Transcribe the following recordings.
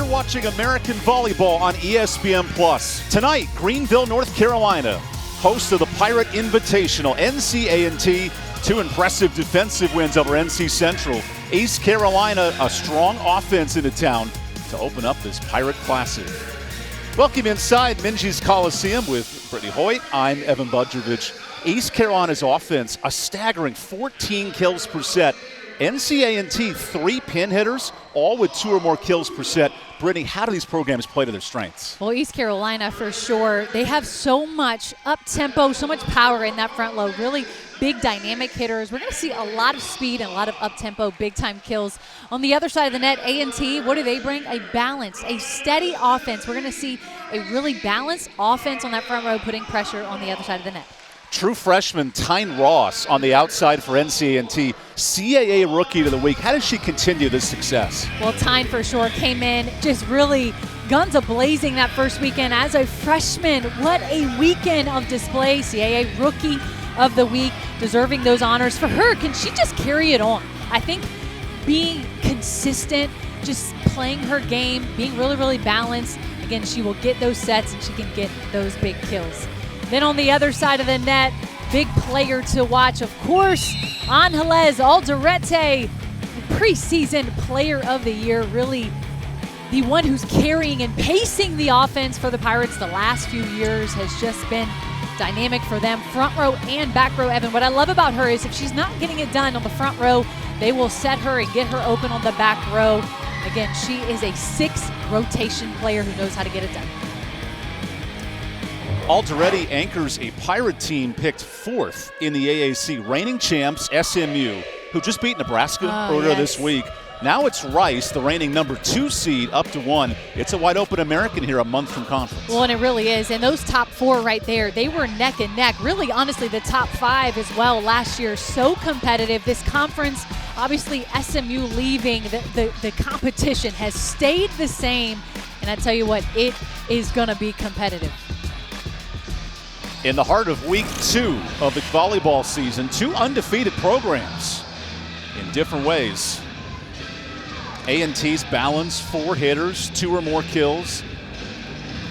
watching American volleyball on ESPN+. Tonight, Greenville, North Carolina, host of the Pirate Invitational. NC two impressive defensive wins over NC Central. East Carolina, a strong offense into town to open up this Pirate Classic. Welcome inside Minges Coliseum with Brittany Hoyt. I'm Evan Budrovich. East Carolina's offense, a staggering 14 kills per set. NC 3 pin hitters, all with 2 or more kills per set. Brittany, how do these programs play to their strengths? Well, East Carolina, for sure, they have so much up-tempo, so much power in that front low. Really big dynamic hitters. We're going to see a lot of speed and a lot of up-tempo, big-time kills. On the other side of the net, A&T, what do they bring? A balanced, a steady offense. We're going to see a really balanced offense on that front row, putting pressure on the other side of the net. True freshman Tyne Ross on the outside for NC CAA Rookie of the Week. How does she continue this success? Well, Tyne for sure came in just really guns a-blazing that first weekend as a freshman. What a weekend of display. CAA Rookie of the Week, deserving those honors. For her, can she just carry it on? I think being consistent, just playing her game, being really, really balanced. Again, she will get those sets and she can get those big kills. Then on the other side of the net, big player to watch, of course, Angeles Alderete, preseason player of the year, really the one who's carrying and pacing the offense for the Pirates the last few years, has just been dynamic for them, front row and back row. Evan, what I love about her is if she's not getting it done on the front row, they will set her and get her open on the back row. Again, she is a 6 rotation player who knows how to get it done. Alderete anchors a Pirate team picked 4th in the AAC. Reigning champs, SMU, who just beat Nebraska earlier this week. Now it's Rice, the reigning number 2 seed, up to 1. It's a wide open American here a month from conference. Well, and it really is. And those top 4 right there, they were neck and neck. Really, honestly, the top 5 as well last year. So competitive. This conference, obviously SMU leaving, the competition has stayed the same. And I tell you what, it is going to be competitive. In the heart of week 2 of the volleyball season, 2 undefeated programs in different ways. A&T's balance, 4 hitters, 2 or more kills.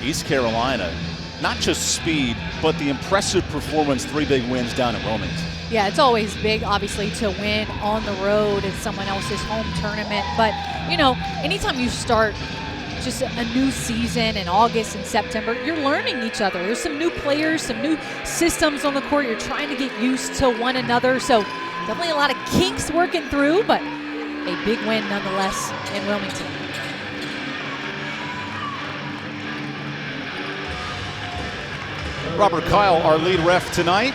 East Carolina, not just speed, but the impressive performance, 3 big wins down in Wilmington. Yeah, it's always big, obviously, to win on the road in someone else's home tournament. But, you know, anytime you start just a new season in August and September, you're learning each other. There's some new players, some new systems on the court. You're trying to get used to one another. So definitely a lot of kinks working through, but a big win nonetheless in Wilmington. Robert Kyle, our lead ref tonight.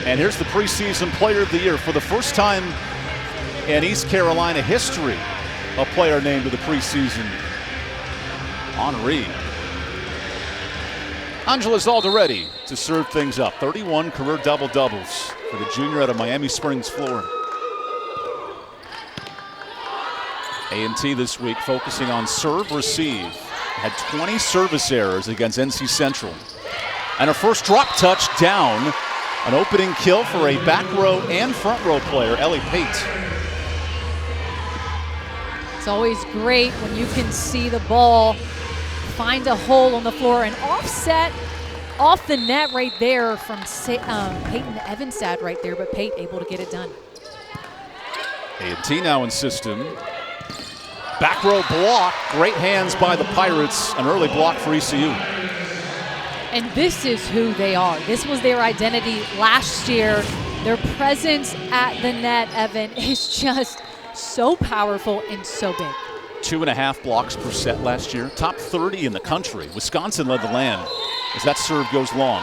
And here's the preseason player of the year. For the first time in East Carolina history, a player named to the preseason honoree. Angeles Alderete to serve things up. 31 career double-doubles for the junior out of Miami Springs, Florida. A&T this week focusing on serve receive. Had 20 service errors against NC Central. And her first drop touch down. An opening kill for a back row and front row player, Ellie Pate. It's always great when you can see the ball find a hole on the floor and offset off the net right there from Peyton Evanstad right there, but Pate able to get it done. A&T now in system. Back row block, great hands by the Pirates, an early block for ECU. And this is who they are. This was their identity last year. Their presence at the net, Evan, is just so powerful and so big. 2.5 blocks per set last year. Top 30 in the country. Wisconsin led the land as that serve goes long.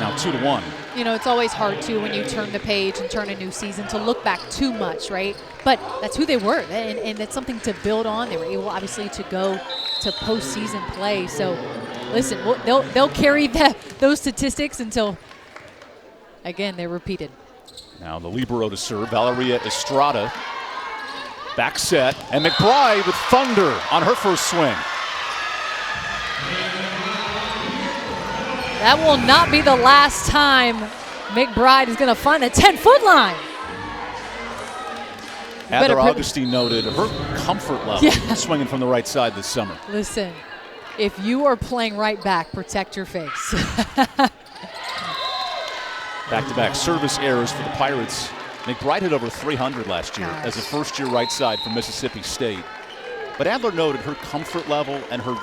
Now 2-1. You know, it's always hard too when you turn the page and turn a new season to look back too much, right? But that's who they were, and it's something to build on. They were able, obviously, to go to postseason play. So, listen, they'll carry those statistics until, again, they're repeated. Now the libero to serve, Valeria Estrada. Back set, and McBride with thunder on her first swing. That will not be the last time McBride is going to find the 10-foot line. Heather Augustine noted her comfort level swinging from the right side this summer. Listen, if you are playing right back, protect your face. Back-to-back service errors for the Pirates. McBride hit over 300 last year as a first-year right side from Mississippi State. But Adler noted her comfort level and her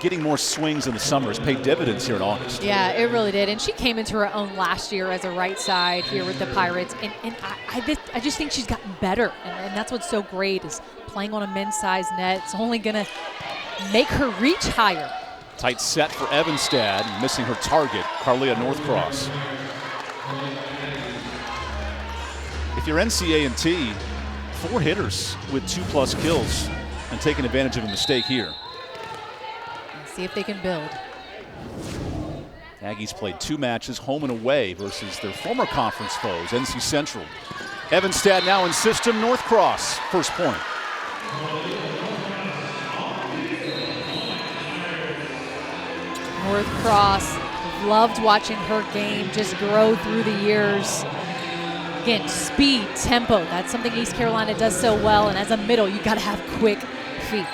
getting more swings in the summer has paid dividends here in August. Yeah, it really did. And she came into her own last year as a right side here with the Pirates. And I just think she's gotten better. And that's what's so great is playing on a men's size net. It's only going to make her reach higher. Tight set for Evanstad, missing her target, Carlia Northcross. If you're NCA&T, 4 hitters with 2+ kills and taking advantage of a mistake here. See if they can build. Aggies played 2 matches home and away versus their former conference foes, NC Central. Evanstad now in system, Northcross, first point. Northcross, loved watching her game just grow through the years. Again, speed, tempo, that's something East Carolina does so well, and as a middle, you gotta have quick feet.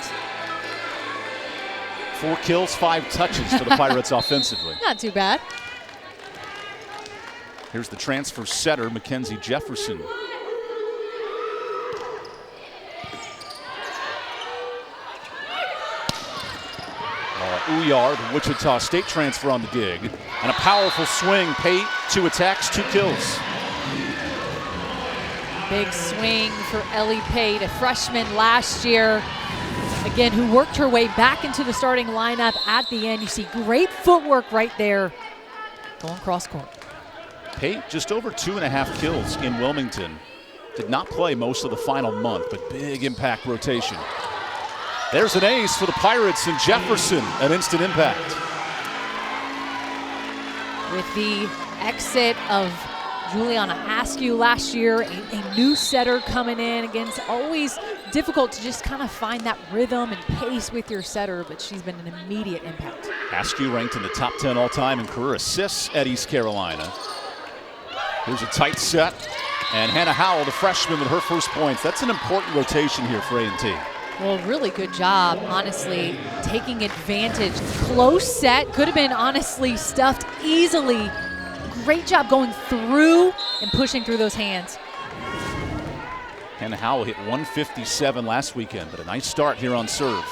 4 kills, 5 touches for the Pirates offensively. Not too bad. Here's the transfer setter, Mackenzie Jefferson. Uyar, the Wichita State transfer on the dig. And a powerful swing. Pate, 2 attacks, 2 kills. Big swing for Ellie Pate, a freshman last year. Again, who worked her way back into the starting lineup at the end. You see great footwork right there going cross court. Pate just over 2.5 kills in Wilmington. Did not play most of the final month, but big impact rotation. There's an ace for the Pirates and Jefferson, an instant impact. With the exit of Juliana Askew last year, a new setter coming in. Again, it's always difficult to just kind of find that rhythm and pace with your setter, but she's been an immediate impact. Askew ranked in the top 10 all-time in career assists at East Carolina. Here's a tight set, and Hannah Howell, the freshman, with her first points. That's an important rotation here for A&T. Well, really good job, honestly, taking advantage. Close set, could have been honestly stuffed easily. Great job going through and pushing through those hands. Hannah Howell hit 157 last weekend, but a nice start here on serve.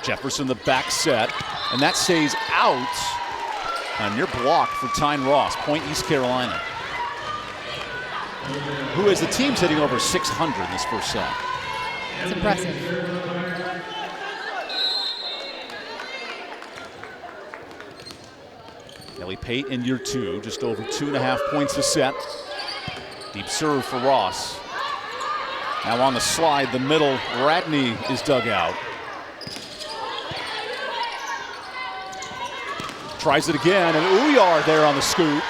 Jefferson the back set, and that stays out. And near block for Tyne Ross, point East Carolina. Who is the team's hitting over 600 in this first set. It's impressive. Ellie Pate in year 2, just over 2.5 points a set. Deep serve for Ross. Now on the slide, the middle, Radney is dug out. Tries it again, and Uyar there on the scoop.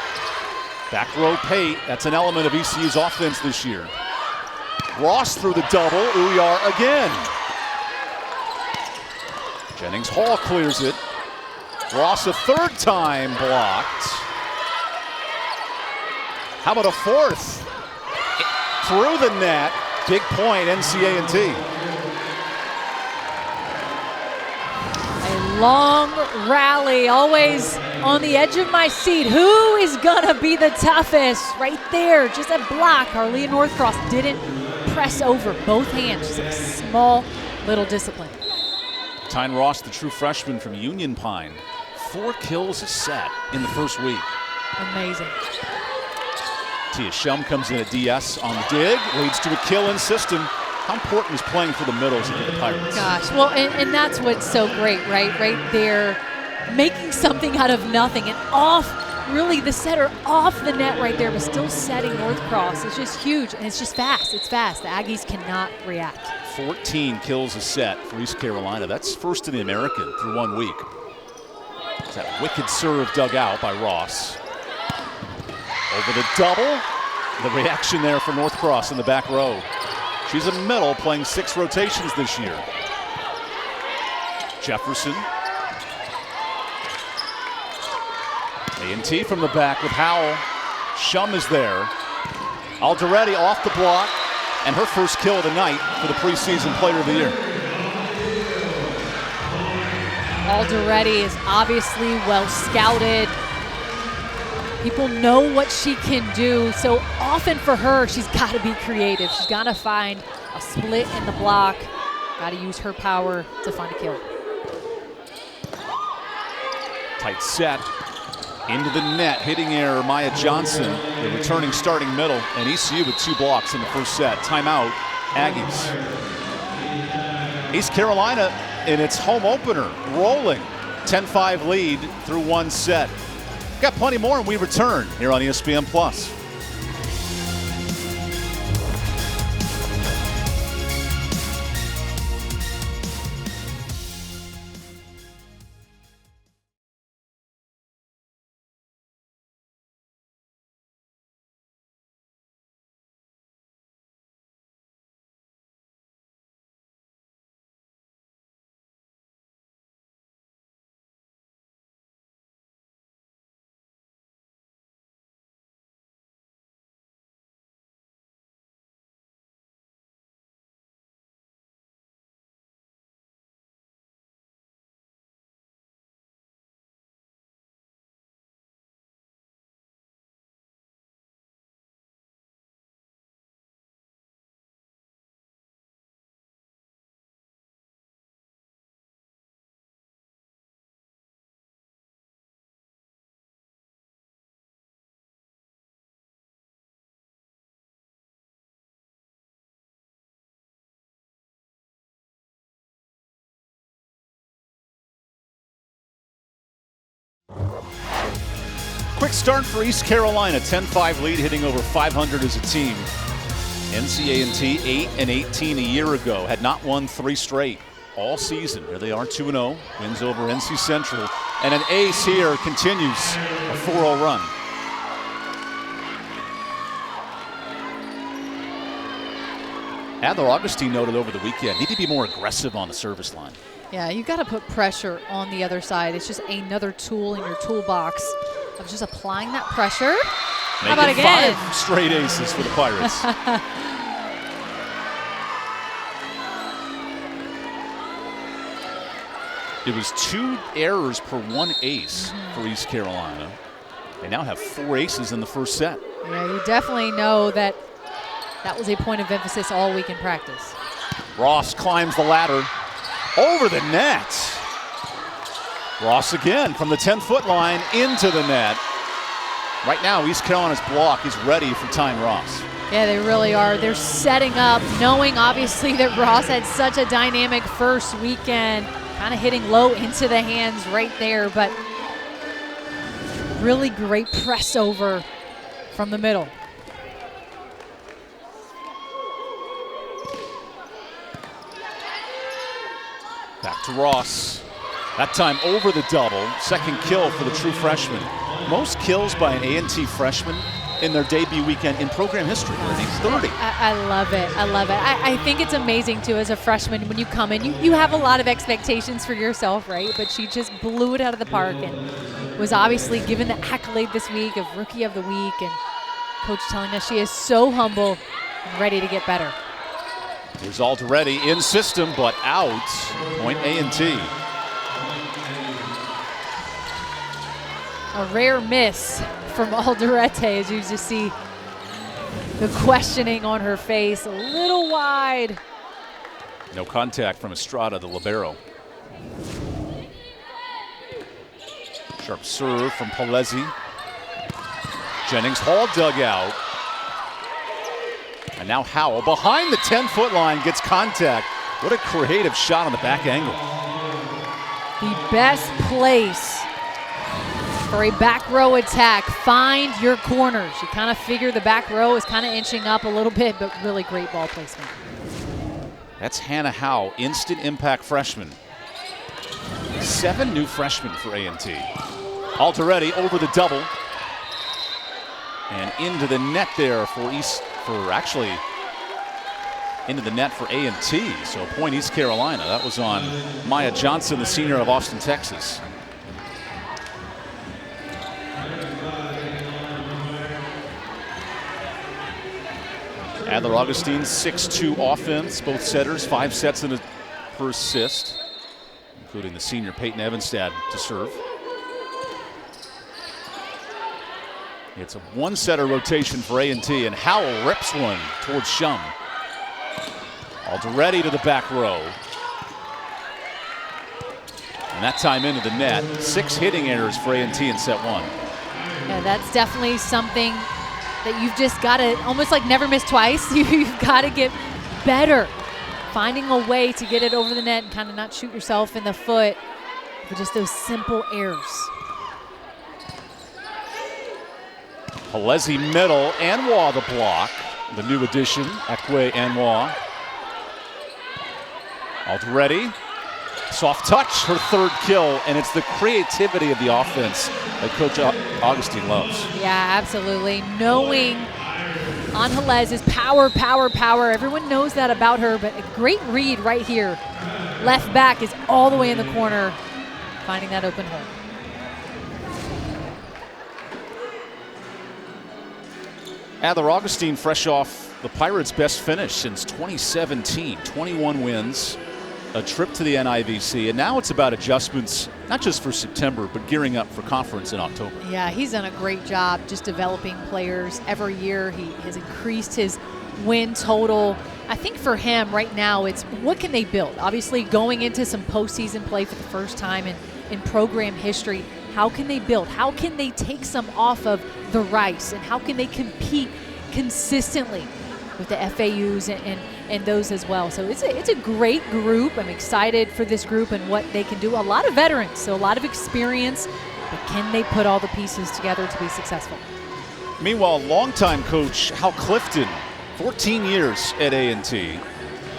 Back row Pate, that's an element of ECU's offense this year. Ross through the double, Uyar again. Jennings Hall clears it. Ross a 3rd time blocked. How about a 4th? Through the net, big point NCA&T. A long rally, always on the edge of my seat. Who is gonna be the toughest? Right there, just a block. Carlia Northcross didn't press over both hands. Just a small little discipline. Tyne Ross, the true freshman from Union Pine. 4 kills a set in the first week. Amazing. Tia Shum comes in at DS on the dig, leads to a kill in system. How important is playing for the middles and the Pirates? Gosh, well, and that's what's so great, right? Right there, making something out of nothing and off, really the setter off the net right there, but still setting Northcross. It's just huge, and it's just fast. It's fast. The Aggies cannot react. 14 kills a set for East Carolina. That's first in the American through 1 week. That wicked serve dug out by Ross. Over the double. The reaction there for Northcross in the back row. She's a middle playing 6 rotations this year. Jefferson. A&T from the back with Howell. Shum is there. Alderetti off the block. and her first kill of the night for the preseason Player of the Year. Alderetti is obviously well scouted. People know what she can do. So often for her, she's got to be creative. She's got to find a split in the block. Got to use her power to find a kill. Tight set. Into the net, hitting error, Maya Johnson, the returning starting middle, and ECU with 2 blocks in the first set. Timeout, Aggies. East Carolina in its home opener, rolling. 10-5 lead through 1 set. Got plenty more when we return here on ESPN+. Quick start for East Carolina, 10-5 lead, hitting over 500 as a team. NCA&T 8-18 a year ago, had not won 3 straight all season. Here they are, 2-0, wins over NC Central, and an ace here continues a 4-0 run. Adler Augustine noted over the weekend, need to be more aggressive on the service line. Yeah, you got to put pressure on the other side. It's just another tool in your toolbox of just applying that pressure. How about again? 5 straight aces for the Pirates. It was 2 errors per 1 ace for East Carolina. They now have 4 aces in the first set. Yeah, you definitely know that that was a point of emphasis all week in practice. Ross climbs the ladder over the net. Ross again from the 10-foot line into the net. Right now, East Carolina's block is ready for Tyne Ross. Yeah, they really are. They're setting up, knowing obviously that Ross had such a dynamic first weekend, kind of hitting low into the hands right there, but really great press over from the middle. Back to Ross. That time over the double. Second kill for the true freshman. Most kills by an A&T freshman in their debut weekend in program history. I think 30. I love it. I love it. I think it's amazing, too, as a freshman, when you come in, you have a lot of expectations for yourself, right? But she just blew it out of the park and was obviously given the accolade this week of Rookie of the Week. And Coach telling us she is so humble and ready to get better. Here's Alderetti in system, but out. Point A&T. A rare miss from Alderetti, as you just see the questioning on her face. A little wide. No contact from Estrada, the libero. Sharp serve from Palesi. Jennings Hall dug out. And now Howell behind the 10-foot line gets contact. What a creative shot on the back angle. The best place for a back row attack. Find your corners. You kind of figure the back row is kind of inching up a little bit, but really great ball placement. That's Hannah Howell, instant impact freshman. 7 new freshmen for A&T. Alderetti over the double. And into the net there actually into the net for A&T. So a point East Carolina. That was on Maya Johnson, the senior of Austin, Texas. Adler Augustine's 6-2 offense, both setters, 5 sets and a per assist, including the senior Peyton Evanstad to serve. It's a one-setter rotation for A&T, and Howell rips one towards Shum. Alderetti to the back row. And that time into the net. 6 hitting errors for A&T in set 1. Yeah, that's definitely something that you've just got to almost like never miss twice. You've got to get better. Finding a way to get it over the net and kind of not shoot yourself in the foot for just those simple errors. Halezi middle, Anwar the block. The new addition, Ekwe Anwar. Alderetti, soft touch, her 3rd kill, and it's the creativity of the offense that Coach Augustine loves. Yeah, absolutely. Knowing on Halez is power, power, power. Everyone knows that about her, but a great read right here. Left back is all the way in the corner, finding that open hole. Adler Augustine fresh off the Pirates' best finish since 2017. 21 wins, a trip to the NIVC, and now it's about adjustments, not just for September, but gearing up for conference in October. Yeah, he's done a great job just developing players every year. He has increased his win total. I think for him right now, it's what can they build? Obviously going into some postseason play for the first time in program history, how can they build? How can they take some off of the rice? And how can they compete consistently with the FAUs and those as well? So it's a great group. I'm excited for this group and what they can do. A lot of veterans, so a lot of experience, but can they put all the pieces together to be successful? Meanwhile, longtime coach Hal Clifton, 14 years at A&T,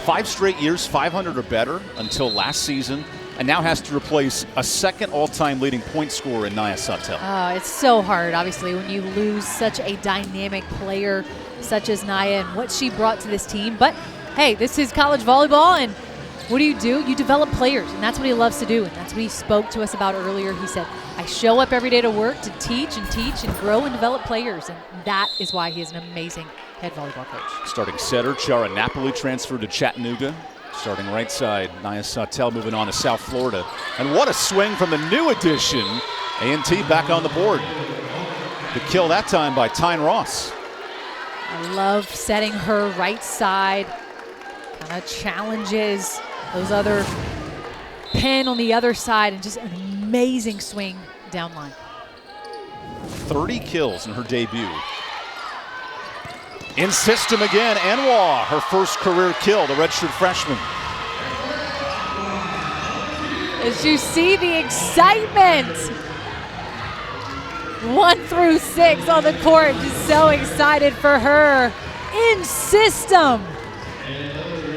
5 straight years, 500 or better until last season, and now has to replace a 2nd all-time leading point scorer in Naya Sautel. Oh, it's so hard, obviously, when you lose such a dynamic player such as Naya and what she brought to this team. But, hey, this is college volleyball, and what do? You develop players, and that's what he loves to do, and that's what he spoke to us about earlier. He said, I show up every day to work to teach and grow and develop players, and that is why he is an amazing head volleyball coach. Starting setter, Chara Napoli transferred to Chattanooga. Starting right side, Naya Sautel moving on to South Florida. And what a swing from the new addition. A&T back on the board. The kill that time by Tyne Ross. I love setting her right side. Kind of challenges those other pin on the other side, and just an amazing swing down line. 30 kills in her debut. In system again, Anwar, her first career kill, the redshirt freshman. As you see the excitement. 1 through 6 on the court, just so excited for her. In system.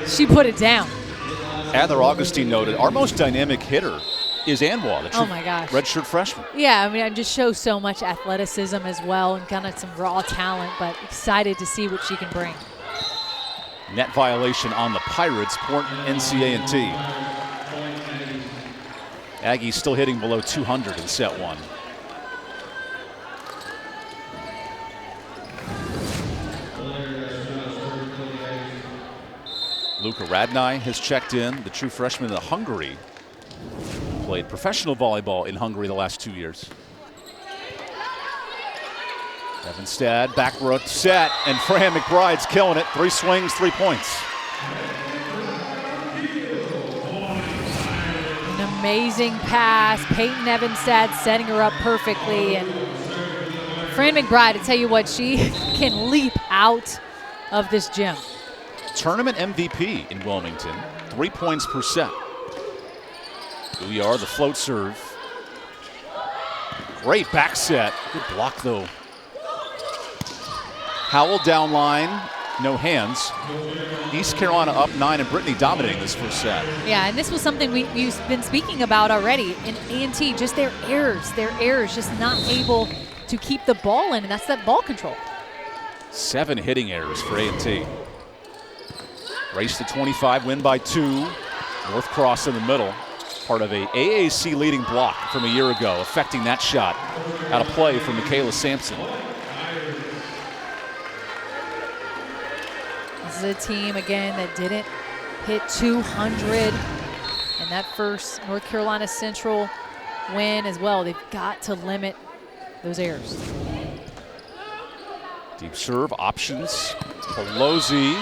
She put it down. Adler Augustine noted, our most dynamic hitter is Anwar, the true redshirt freshman. Yeah, I mean, it just shows so much athleticism as well and kind of some raw talent, but excited to see what she can bring. Net violation on the Pirates, Port NCA&T. Aggies still hitting below 200 in set 1. Luka Radnai has checked in, the true freshman of Hungary. Played professional volleyball in Hungary the last 2 years. Evanstad, back row set, and Fran McBride's killing it. 3 swings, 3 points. An amazing pass. Peyton Evanstad setting her up perfectly. And Fran McBride, I tell you what, she can leap out of this gym. Tournament MVP in Wilmington, 3 points per set. Uyar, the float serve. Great back set. Good block, though. Howell down line, no hands. East Carolina up 9, and Brittany dominating this first set. Yeah, and this was something we've been speaking about already in A&T, just their errors, just not able to keep the ball in, and that's that ball control. 7 hitting errors for A&T. Race to 25, win by 2. North Cross in the middle. Part of a AAC leading block from a year ago, affecting that shot out of play from Michaela Sampson. This is a team, again, that didn't hit 200 in that first North Carolina Central win as well. They've got to limit those errors. Deep serve options. Pelosi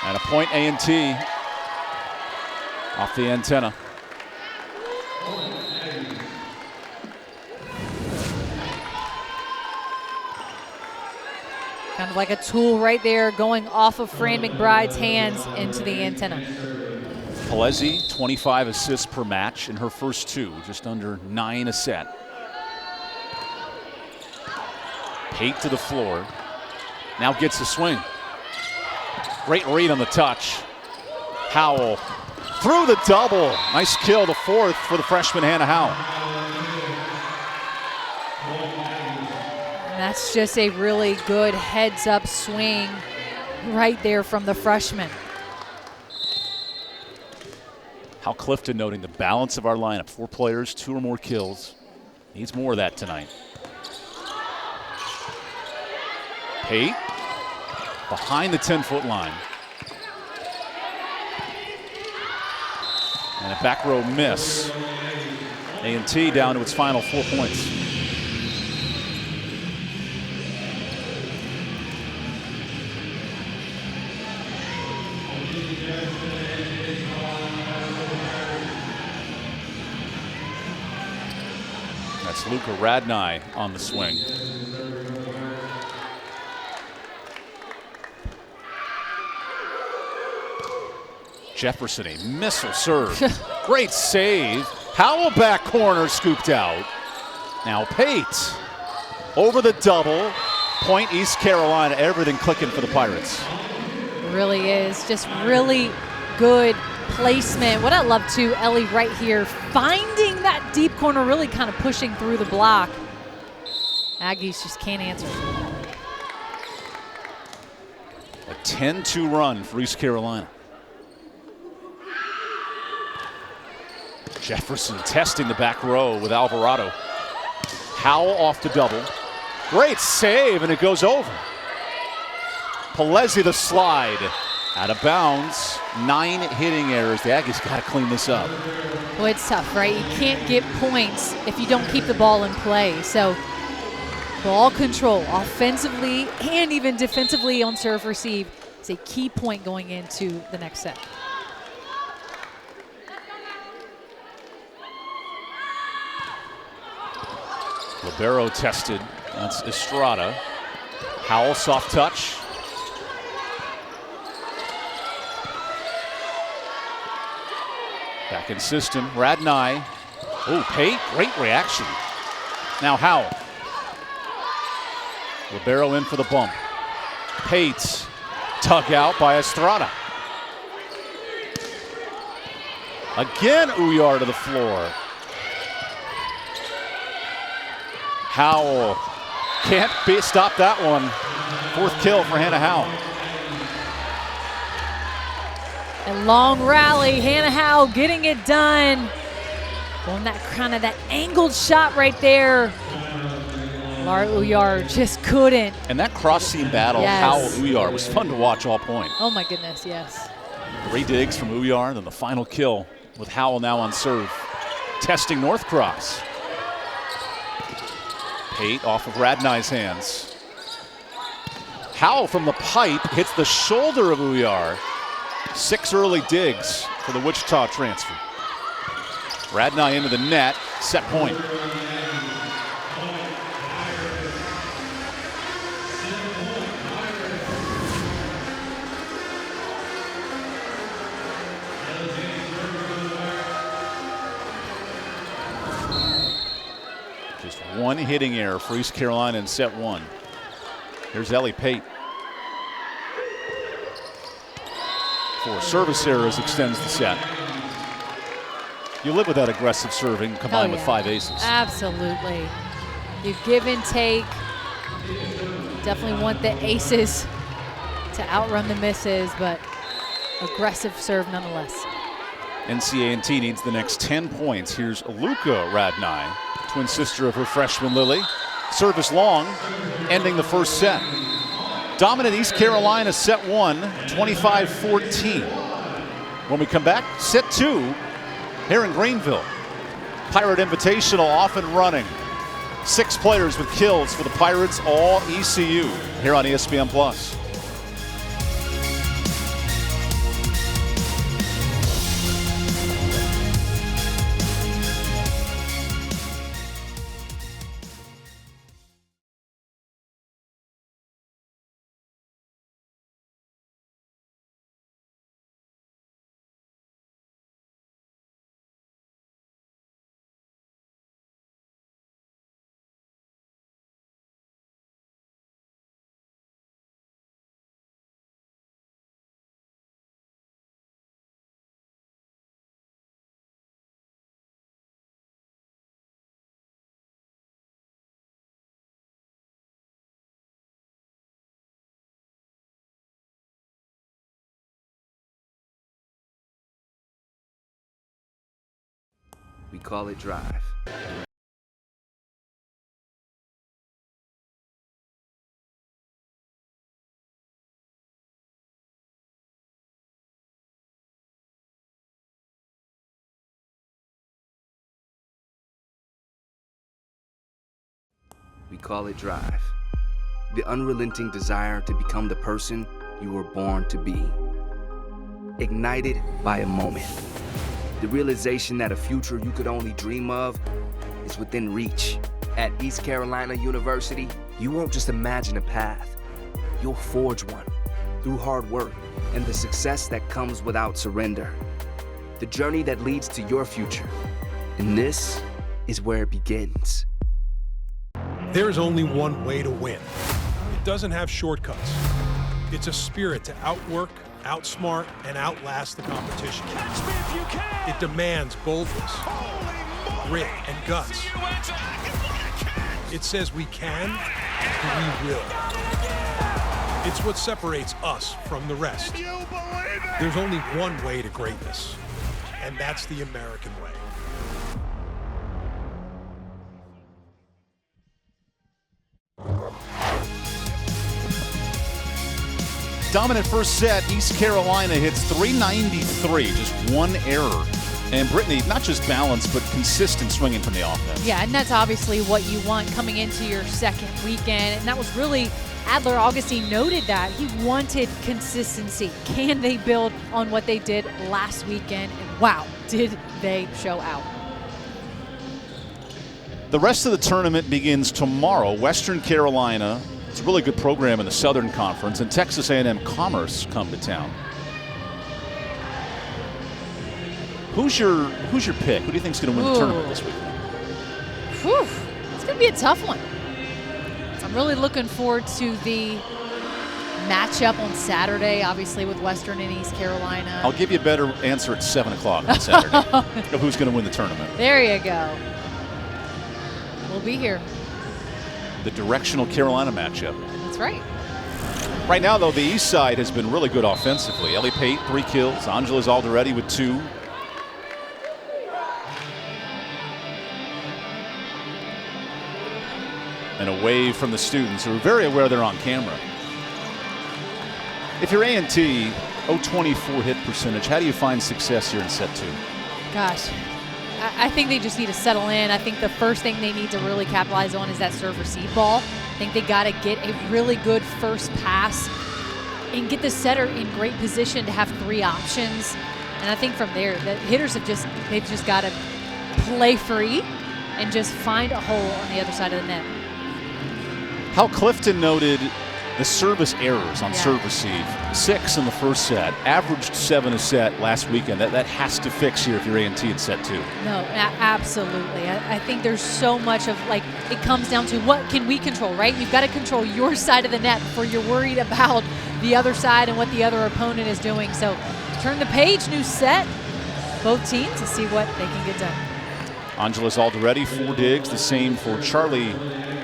and a point A&T off the antenna. Kind of like a tool right there going off of Fran McBride's hands into the antenna. Pelosi, 25 assists per match in her first two, just under 9 a set. Pate to the floor. Now gets a swing. Great read on the touch. Howell through the double. Nice kill, the fourth for the freshman Hannah Howell. And that's just a really good heads-up swing right there from the freshman. Hal Clifton noting the balance of our lineup. 4 players, 2 or more kills. Needs more of that tonight. Pate behind the 10-foot line. And a back row miss. A&T down to its final 4 points. That's Luca Radnai on the swing. Jefferson, a missile serve. Great save. Howell back corner scooped out. Now Pate over the double. Point East Carolina, everything clicking for the Pirates. Really is. Just really good placement. What I love too, Ellie right here, finding that deep corner, really kind of pushing through the block. Aggies just can't answer. A 10-2 run for East Carolina. Jefferson testing the back row with Alvarado. Howell off the double. Great save, and it goes over. Pelosi the slide. Out of bounds. 9 hitting errors. The Aggies got to clean this up. Well, it's tough, right? You can't get points if you don't keep the ball in play. So ball control offensively and even defensively on serve receive is a key point going into the next set. Libero tested. That's Estrada. Howell, soft touch. Back in system. Radnai. Oh, Pate. Great reaction. Now Howell. Libero in for the bump. Pate. Tug out by Estrada. Again, Uyar to the floor. Howell can't stop that one. 4th kill for Hannah Howell. A long rally, Hannah Howell getting it done. On that kind of that angled shot right there. Lara Uyar just couldn't. And that cross-seam battle, yes. Howell-Uyar, was fun to watch all point. Oh my goodness, yes. 3 digs from Uyar, then the final kill with Howell now on serve. Testing North Cross. Pate off of Radnai's hands. Howell from the pipe hits the shoulder of Uyar. 6 early digs for the Wichita transfer. Radnai into the net, set point. Just 1 hitting error for East Carolina in set 1. Here's Ellie Pate. 4 service errors extends the set. You live with that aggressive serving combined with 5 aces. Absolutely. You give and take. Definitely want the aces to outrun the misses, but aggressive serve nonetheless. NCA&T needs the next 10 points. Here's Luca Radnai, twin sister of her freshman Lily. Service long, ending the first set. Dominant East Carolina set 1, 25-14. When we come back, set 2 here in Greenville. Pirate Invitational off and running. 6 players with kills for the Pirates, all ECU here on ESPN+. We call it drive. We call it drive. The unrelenting desire to become the person you were born to be. Ignited by a moment. The realization that a future you could only dream of is within reach. At East Carolina University, you won't just imagine a path. You'll forge one through hard work and the success that comes without surrender. The journey that leads to your future. And this is where it begins. There's only one way to win. It doesn't have shortcuts. It's a spirit to outwork, outsmart, and outlast the competition. It demands boldness, grit, and guts. It says we can, and we will. It's what separates us from the rest. There's only one way to greatness, and that's the American way. Dominant first set, East Carolina hits 393, just one error. And Brittany, not just balance, but consistent swinging from the offense. Yeah, and that's obviously what you want coming into your second weekend. And that was really, Adler Augustine noted that. He wanted consistency. Can they build on what they did last weekend? And wow, did they show out. The rest of the tournament begins tomorrow. Western Carolina, it's a really good program in the Southern Conference, and Texas A&M Commerce come to town. Who's your pick? Who do you think is going to win the tournament this weekend? Whew, it's going to be a tough one. I'm really looking forward to the matchup on Saturday, obviously with Western and East Carolina. I'll give you a better answer at 7 o'clock on Saturday of who's going to win the tournament. There you go. We'll be here. The directional Carolina matchup. That's right. Right now, though, the east side has been really good offensively. Ellie Pate, 3 kills. Angeles Alderetti with 2. And away from the students who are very aware they're on camera. If you're A&T, 024 hit percentage, how do you find success here in set 2? Gosh, I think they just need to settle in. I think the first thing they need to really capitalize on is that serve receive ball. I think they got to get a really good first pass and get the setter in great position to have 3 options. And I think from there, the hitters have they've just got to play free and just find a hole on the other side of the net. Hal Clifton noted the service errors on serve receive. 6 in the first set, averaged 7 a set last weekend. That has to fix here if you're A&T in set 2. No, absolutely. I think there's so much of, like, it comes down to what can we control, right? You've got to control your side of the net before you're worried about the other side and what the other opponent is doing. So turn the page, new set, both teams, to see what they can get done. Angeles Alderetti, 4 digs, the same for Charlie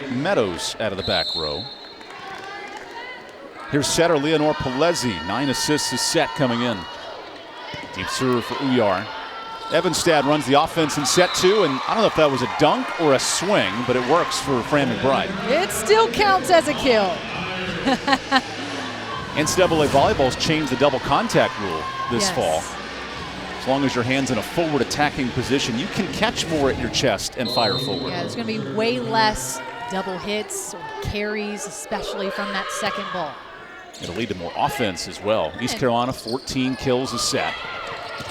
Meadows out of the back row. Here's setter Leonor Pelezi, 9 assists a set coming in. Deep serve for Uyar. Evanstad runs the offense in set 2, and I don't know if that was a dunk or a swing, but it works for Fran McBride. It still counts as a kill. NCAA volleyball's changed the double contact rule this fall. As long as your hand's in a forward attacking position, you can catch more at your chest and fire forward. Yeah, there's going to be way less double hits or carries, especially from that second ball. It'll lead to more offense as well. East Carolina, 14 kills a set.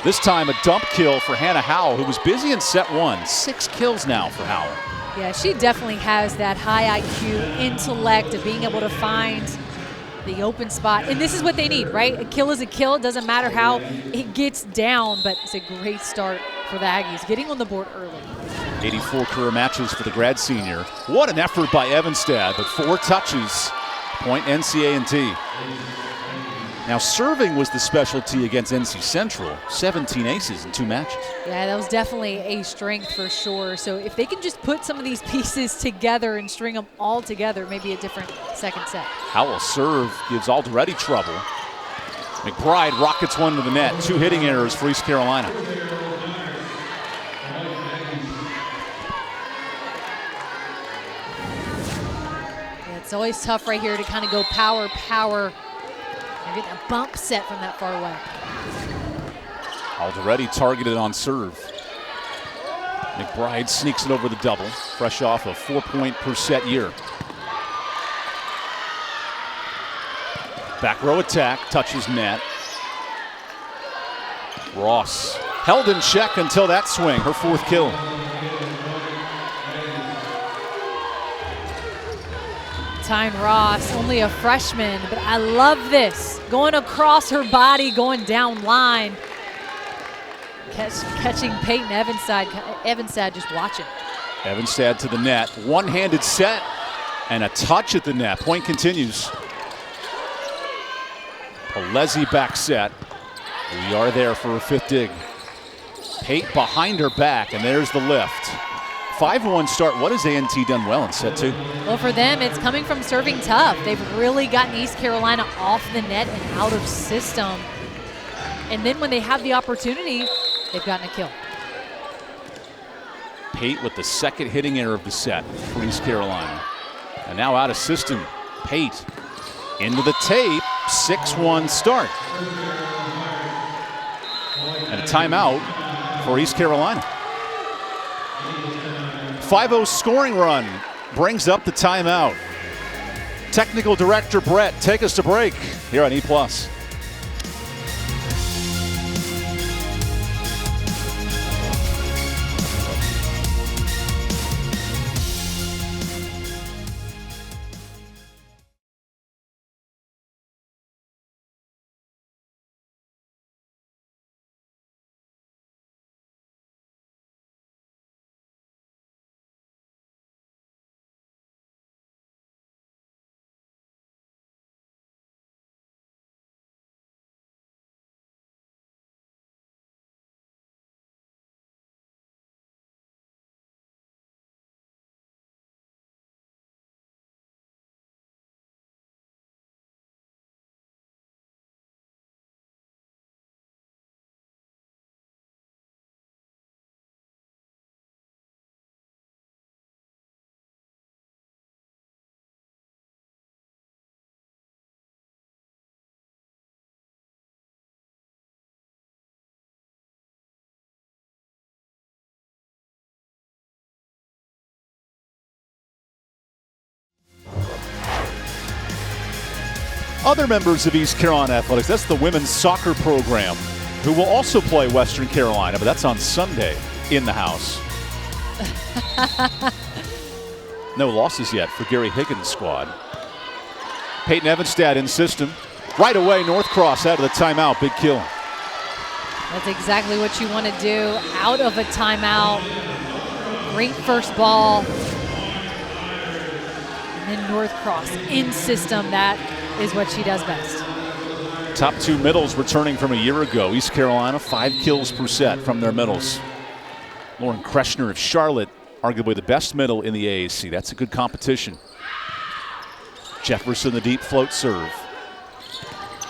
This time a dump kill for Hannah Howell, who was busy in set 1. 6 kills now for Howell. Yeah, she definitely has that high IQ intellect of being able to find the open spot. And this is what they need, right? A kill is a kill. It doesn't matter how it gets down, but it's a great start for the Aggies, getting on the board early. 84 career matches for the grad senior. What an effort by Evanstad, but 4 touches. Point NCA&T. Now serving was the specialty against NC Central. 17 aces in 2 matches. Yeah, that was definitely a strength for sure. So if they can just put some of these pieces together and string them all together, maybe a different second set. Howell's serve gives Alderetti trouble. McBride rockets one to the net. 2 hitting errors for East Carolina. Yeah, it's always tough right here to kind of go power. You're getting a bump set from that far away. Alderetti targeted on serve. McBride sneaks it over the double, fresh off a 4-point per set year. Back row attack, touches net. Ross held in check until that swing, her 4th kill. Tyne Ross, only a freshman, but I love this. Going across her body, going down line. Catching Peyton Evanstad just watching. Evanstad to the net, one-handed set, and a touch at the net. Point continues. Palesi back set. We are there for a 5th dig. Pate behind her back, and there's the lift. 5-1 start. What has A&T done well in set 2? Well, for them, it's coming from serving tough. They've really gotten East Carolina off the net and out of system. And then when they have the opportunity, they've gotten a kill. Pate with the 2nd hitting error of the set for East Carolina. And now out of system. Pate into the tape. 6-1 start. And a timeout for East Carolina. 5-0 scoring run brings up the timeout. Technical Director Brett, take us to break here on E+. Other members of East Carolina Athletics, that's the women's soccer program, who will also play Western Carolina, but that's on Sunday in the house. No losses yet for Gary Higgins' squad. Peyton Evanstad in system. Right away, North Cross out of the timeout. Big kill. That's exactly what you want to do out of a timeout. Great first ball. And then North Cross in system. That is what she does best. Top 2 middles returning from a year ago. East Carolina, 5 kills per set from their middles. Lauren Kreshner of Charlotte, arguably the best middle in the AAC. That's a good competition. Jefferson, the deep float serve.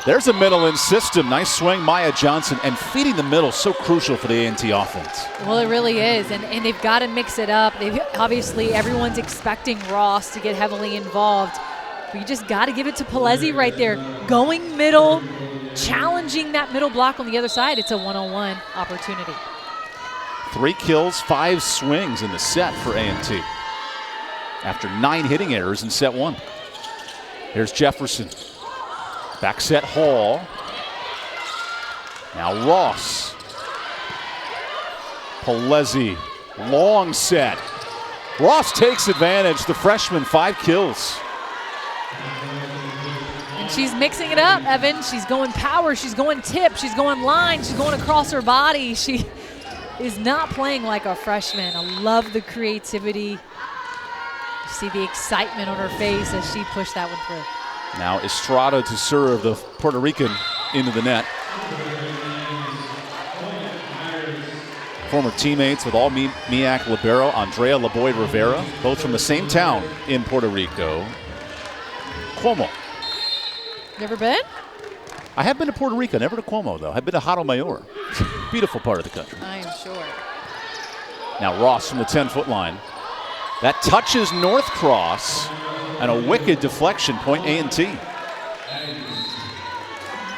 There's a middle in system. Nice swing, Maya Johnson. And feeding the middle, so crucial for the A&T offense. Well, it really is. And they've got to mix it up. Obviously, everyone's expecting Ross to get heavily involved. But you just got to give it to Pelezi right there. Going middle, challenging that middle block on the other side. It's a one-on-one opportunity. 3 kills, 5 swings in the set for A&T. After 9 hitting errors in set 1. Here's Jefferson. Back set Hall. Now Ross. Pelezi. Long set. Ross takes advantage. The freshman, 5 kills. And she's mixing it up, Evan. She's going power. She's going tip. She's going line. She's going across her body. She is not playing like a freshman. I love the creativity. You see the excitement on her face as she pushed that one through. Now Estrada to serve the Puerto Rican into the net. Former teammates with all Miak libero, Andrea LeBoy Rivera, both from the same town in Puerto Rico. Cuomo. You ever been? I have been to Puerto Rico, never to Cuomo though. I've been to Hato Mayor. Beautiful part of the country. I am sure. Now Ross from the 10-foot line. That touches North Cross, and a wicked deflection, point A&T.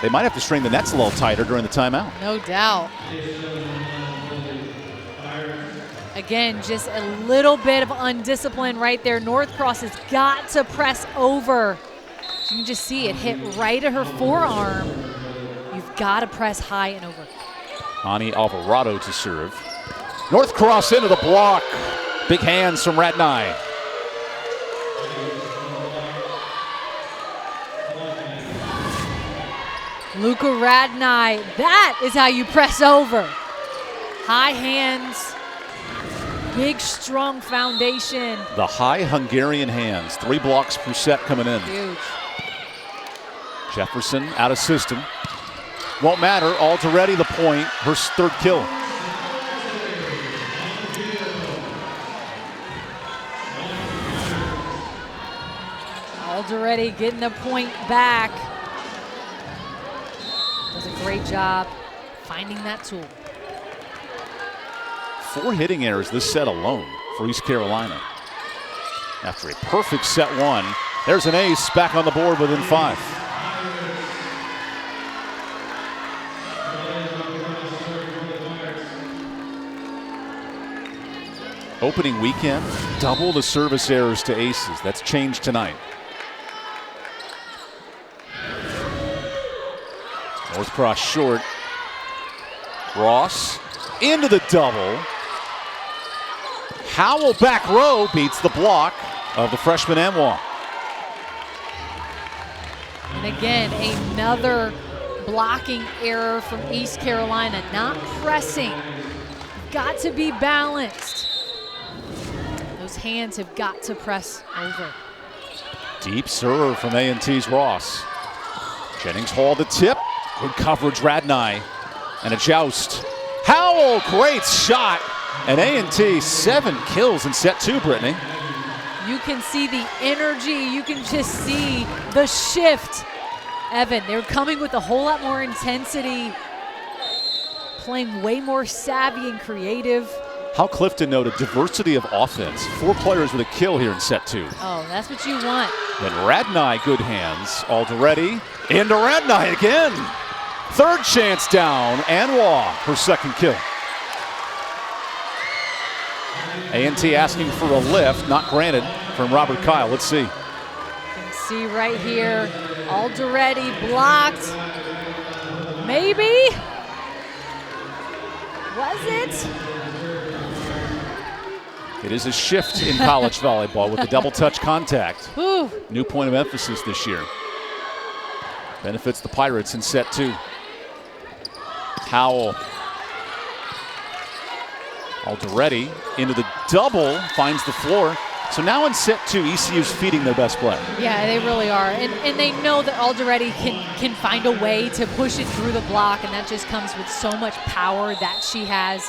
They might have to string the nets a little tighter during the timeout. No doubt. Again, just a little bit of undiscipline right there. North Cross has got to press over. You can just see it hit right at her forearm. You've got to press high and over. Ani Alvarado to serve. North Cross into the block. Big hands from Radnai. Luca Radnai, that is how you press over. High hands, big strong foundation. The high Hungarian hands. 3 blocks per set coming in. Huge. Jefferson out of system. Won't matter. Alderete the point. Her 3rd kill. Alderete getting the point back. Does a great job finding that tool. 4 hitting errors this set alone for East Carolina. After a perfect set 1, there's an ace back on the board within 5. Opening weekend, double the service errors to aces. That's changed tonight. North Cross short. Ross into the double. Howell back row beats the block of the freshman Anwar. And again, another blocking error from East Carolina, not pressing. Got to be balanced. Those hands have got to press over. Deep serve from A&T's Ross. Jennings Hall the tip. Good coverage, Radnai. And a joust. Howell, great shot. And A&T 7 kills in set 2, Brittany. You can see the energy. You can just see the shift. Evan, they're coming with a whole lot more intensity, playing way more savvy and creative. How Clifton noted diversity of offense. 4 players with a kill here in set 2. Oh, that's what you want. Then Radnai, good hands. Alderete into Radnai again. 3rd chance down. Anwar, her 2nd kill. A&T asking for a lift, not granted from Robert Kyle. Let's see. You can see right here, Alderete blocked. Maybe? Was it? It is a shift in college volleyball with the double touch contact. Whew. New point of emphasis this year. Benefits the Pirates in set 2. Howell. Alderete into the double, finds the floor. So now in set 2, ECU's feeding their best player. Yeah, they really are. And they know that Alderete can find a way to push it through the block, and that just comes with so much power that she has.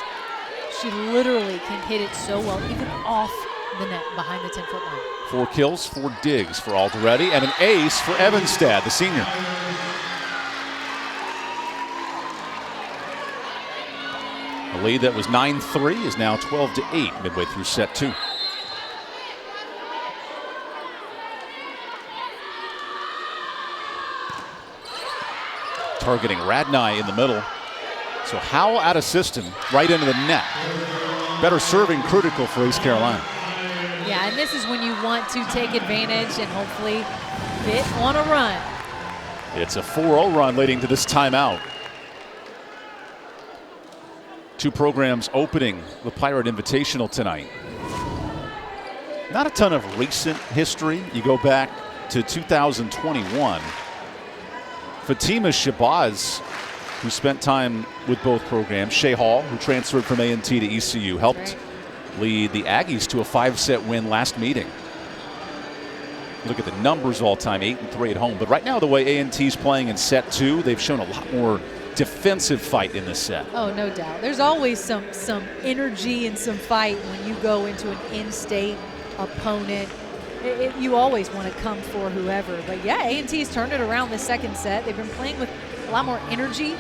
She literally can hit it so well, even off the net behind the 10-foot line. 4 kills, 4 digs for Alderete, and an ace for Evanstad, the senior. A lead that was 9-3 is now 12-8 midway through set 2. targeting Radnai in the middle. So Howell out of system, right into the net. Better serving critical for East Carolina. Yeah, and this is when you want to take advantage and hopefully get on a run. It's a 4-0 run leading to this timeout. Two programs opening the Pirate Invitational tonight. Not a ton of recent history. You go back to 2021. Fatima Shabazz, who spent time with both programs. Shea Hall, who transferred from A&T to ECU, helped lead the Aggies to a 5-set win last meeting. Look at the numbers all time, 8-3 at home. But right now, the way A&T's playing in set 2, they've shown a lot more defensive fight in this set. Oh, no doubt. There's always some energy and some fight when you go into an in-state opponent. You always want to come for whoever. But yeah, A&T's turned it around the second set. They've been playing with a lot more energy.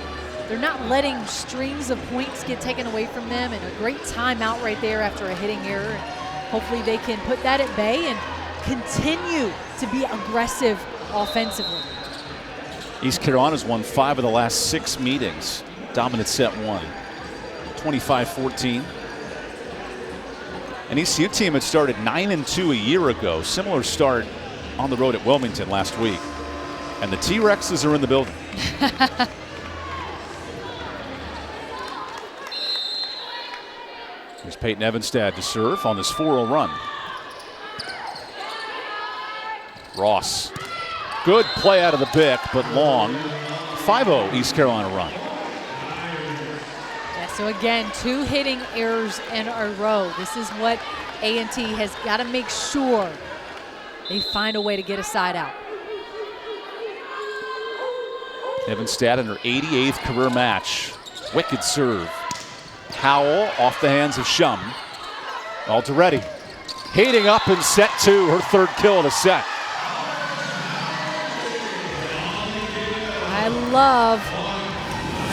They're not letting streams of points get taken away from them, and a great timeout right there after a hitting error. And hopefully they can put that at bay and continue to be aggressive offensively. East Carolina's won 5 of the last 6 meetings. Dominant set 1, 25-14. An ECU team had started 9-2 a year ago. Similar start on the road at Wilmington last week. And the T-Rexes are in the building. Here's Peyton Evanstad to serve on this 4-0 run. Ross. Good play out of the Bick, but long. 5-0 East Carolina run. Yeah, so again, 2 hitting errors in a row. This is what A&T has got to make sure they find a way to get a side out. Evanstad in her 88th career match. Wicked serve. Howell off the hands of Shum. Alderetti heating up in set 2, her 3rd kill of the set. I love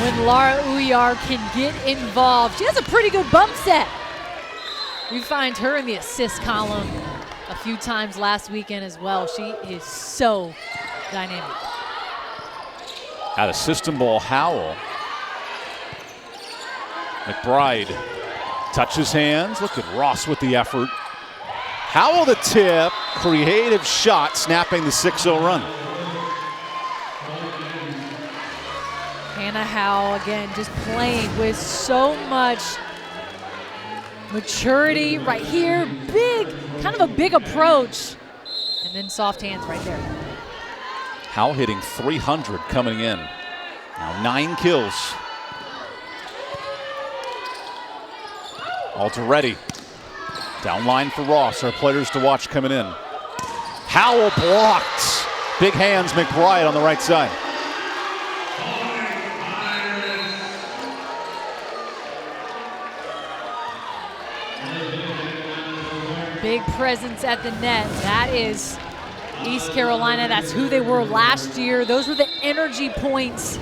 when Lara Uyar can get involved. She has a pretty good bump set. We find her in the assist column a few times last weekend as well. She is so dynamic. Out of system ball, Howell. McBride touches hands. Look at Ross with the effort. Howell the tip. Creative shot, snapping the 6-0 run. Hannah Howell, again, just playing with so much maturity right here. Big, kind of a big approach. And then soft hands right there. Howell hitting 300 coming in. Now 9 kills. Alderetti. Down line for Ross. Our players to watch coming in. Howell blocked. Big hands, McBride on the right side. Big presence at the net. That is East Carolina. That's who they were last year. Those were the energy points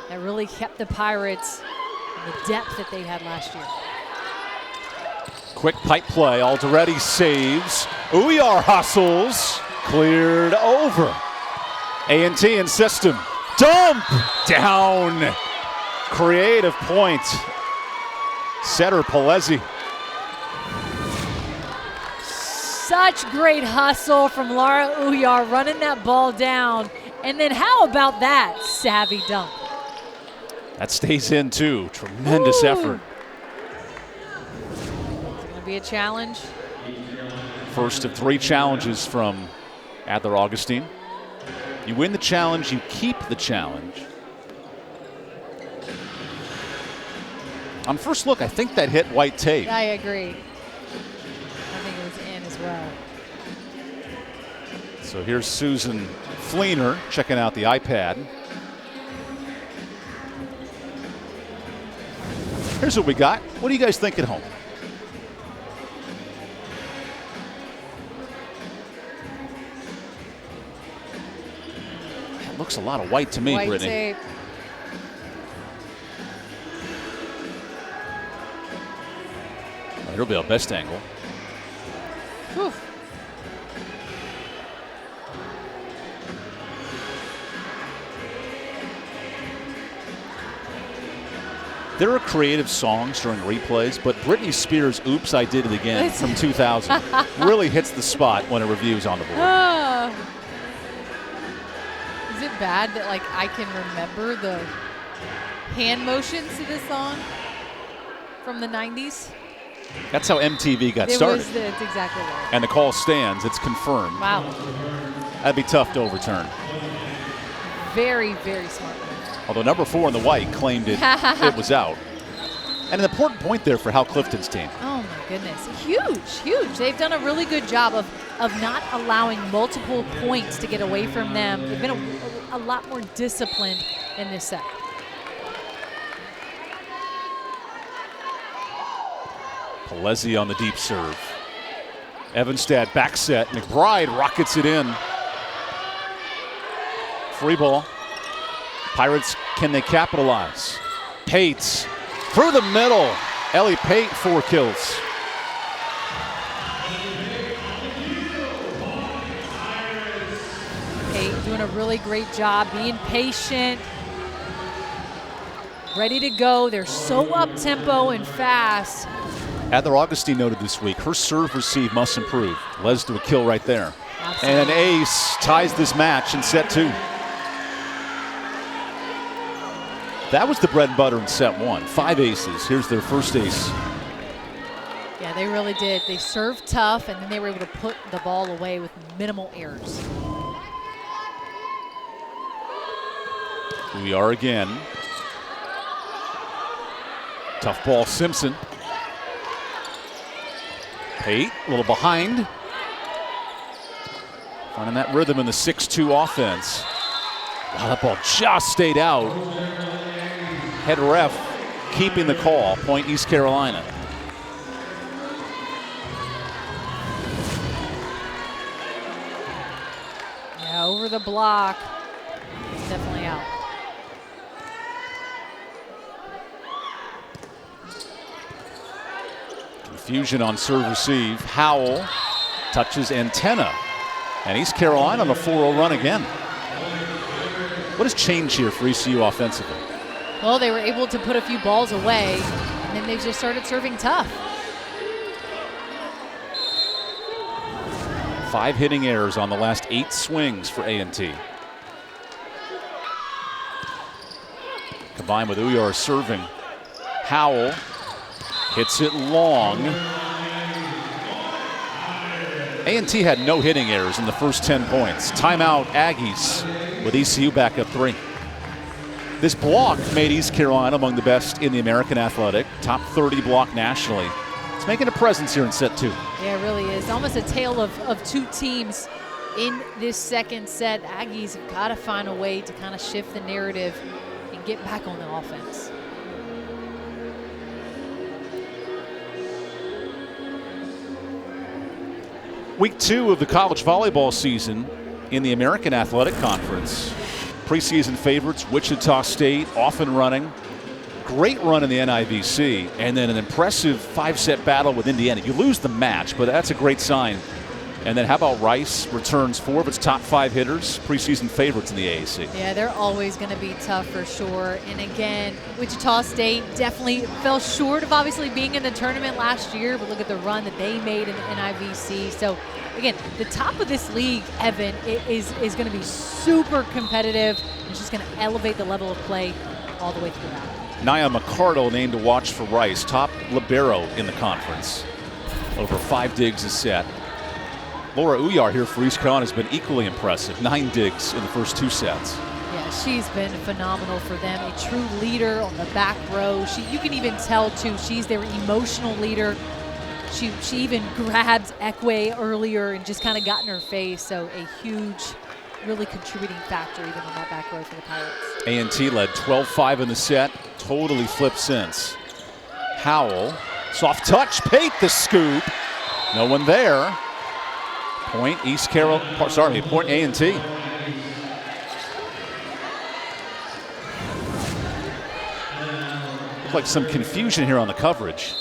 that really kept the Pirates in the depth that they had last year. Quick pipe play. Alderetti saves. Uyar hustles. Cleared over. A&T in system. Dump! Down. Creative point. Setter Palezzi. Such great hustle from Lara Uyar running that ball down. And then how about that savvy dunk? That stays in too. Tremendous effort. Be a challenge. First of 3 challenges from Adler Augustine. You win the challenge, you keep the challenge. On first look, I think that hit white tape. I agree. I think it was in as well. So here's Susan Fleener checking out the iPad. Here's what we got. What do you guys think at home? Looks a lot of white to me, White Brittany. tape. It'll be our best angle. Whew. There are creative songs during replays, but Britney Spears' Oops, I Did It Again from 2000 really hits the spot when a review's on the board. Is it bad that like I can remember the hand motions to this song from the 90s? That's how MTV got started. It's exactly right. And the call stands. It's confirmed. Wow. That'd be tough to overturn. Very, very smart move. Although number 4 in the white claimed it was out. And an important point there for Hal Clifton's team. Oh my goodness, huge, huge. They've done a really good job of not allowing multiple points to get away from them. They've been a lot more disciplined in this set. Pelezi on the deep serve. Evanstad back set. McBride rockets it in. Free ball. Pirates, can they capitalize? Pates through the middle. Ellie Pate, 4 kills. Pate doing a really great job, being patient, ready to go. They're so up-tempo and fast. Adler Augustine noted this week, her serve receive must improve. Leads to a kill right there. Absolutely. And an ace ties this match in set 2. That was the bread and butter in set 1. 5 aces. Here's their first ace. Yeah, they really did. They served tough, and then they were able to put the ball away with minimal errors. We are again. Tough ball, Simpson. Pate, a little behind. Finding that rhythm in the 6-2 offense. Wow, that ball just stayed out. Head ref keeping the call. Point East Carolina. Yeah, over the block. Definitely out. Confusion on serve receive. Howell touches antenna. And East Carolina on a 4-0 run again. What has changed here for ECU offensively? Well, they were able to put a few balls away, and then they just started serving tough. 5 hitting errors on the last 8 swings for A&T. Combined with Uyar serving. Howell hits it long. A&T had no hitting errors in the first 10 points. Timeout Aggies with ECU back up 3. This block made East Carolina among the best in the American Athletic, top 30 block nationally. It's making a presence here in set 2. Yeah, it really is. Almost a tale of 2 teams in this second set. Aggies have got to find a way to kind of shift the narrative and get back on the offense. Week 2 of the college volleyball season in the American Athletic Conference. Preseason favorites, Wichita State, off and running. Great run in the NIVC, and then an impressive 5-set battle with Indiana. You lose the match, but that's a great sign. And then how about Rice returns 4 of its top 5 hitters, preseason favorites in the AAC. Yeah, they're always going to be tough for sure. And again, Wichita State definitely fell short of obviously being in the tournament last year, but look at the run that they made in the NIVC. So again, the top of this league, Evan, is going to be super competitive. It's just going to elevate the level of play all the way throughout. Nia McCardle named to watch for Rice, top libero in the conference. Over 5 digs a set. Laura Uyar here for East Carolina has been equally impressive. 9 digs in the first 2 sets. Yeah, she's been phenomenal for them. A true leader on the back row. You can even tell too, she's their emotional leader. She even grabbed Ekwe earlier and just kind of got in her face. So a huge, really contributing factor even on that back row for the Pirates. A&T led 12-5 in the set. Totally flipped since. Howell, soft touch, Pate the scoop. No one there. Point East Carolina, sorry, point A&T. Looked like some confusion here on the coverage.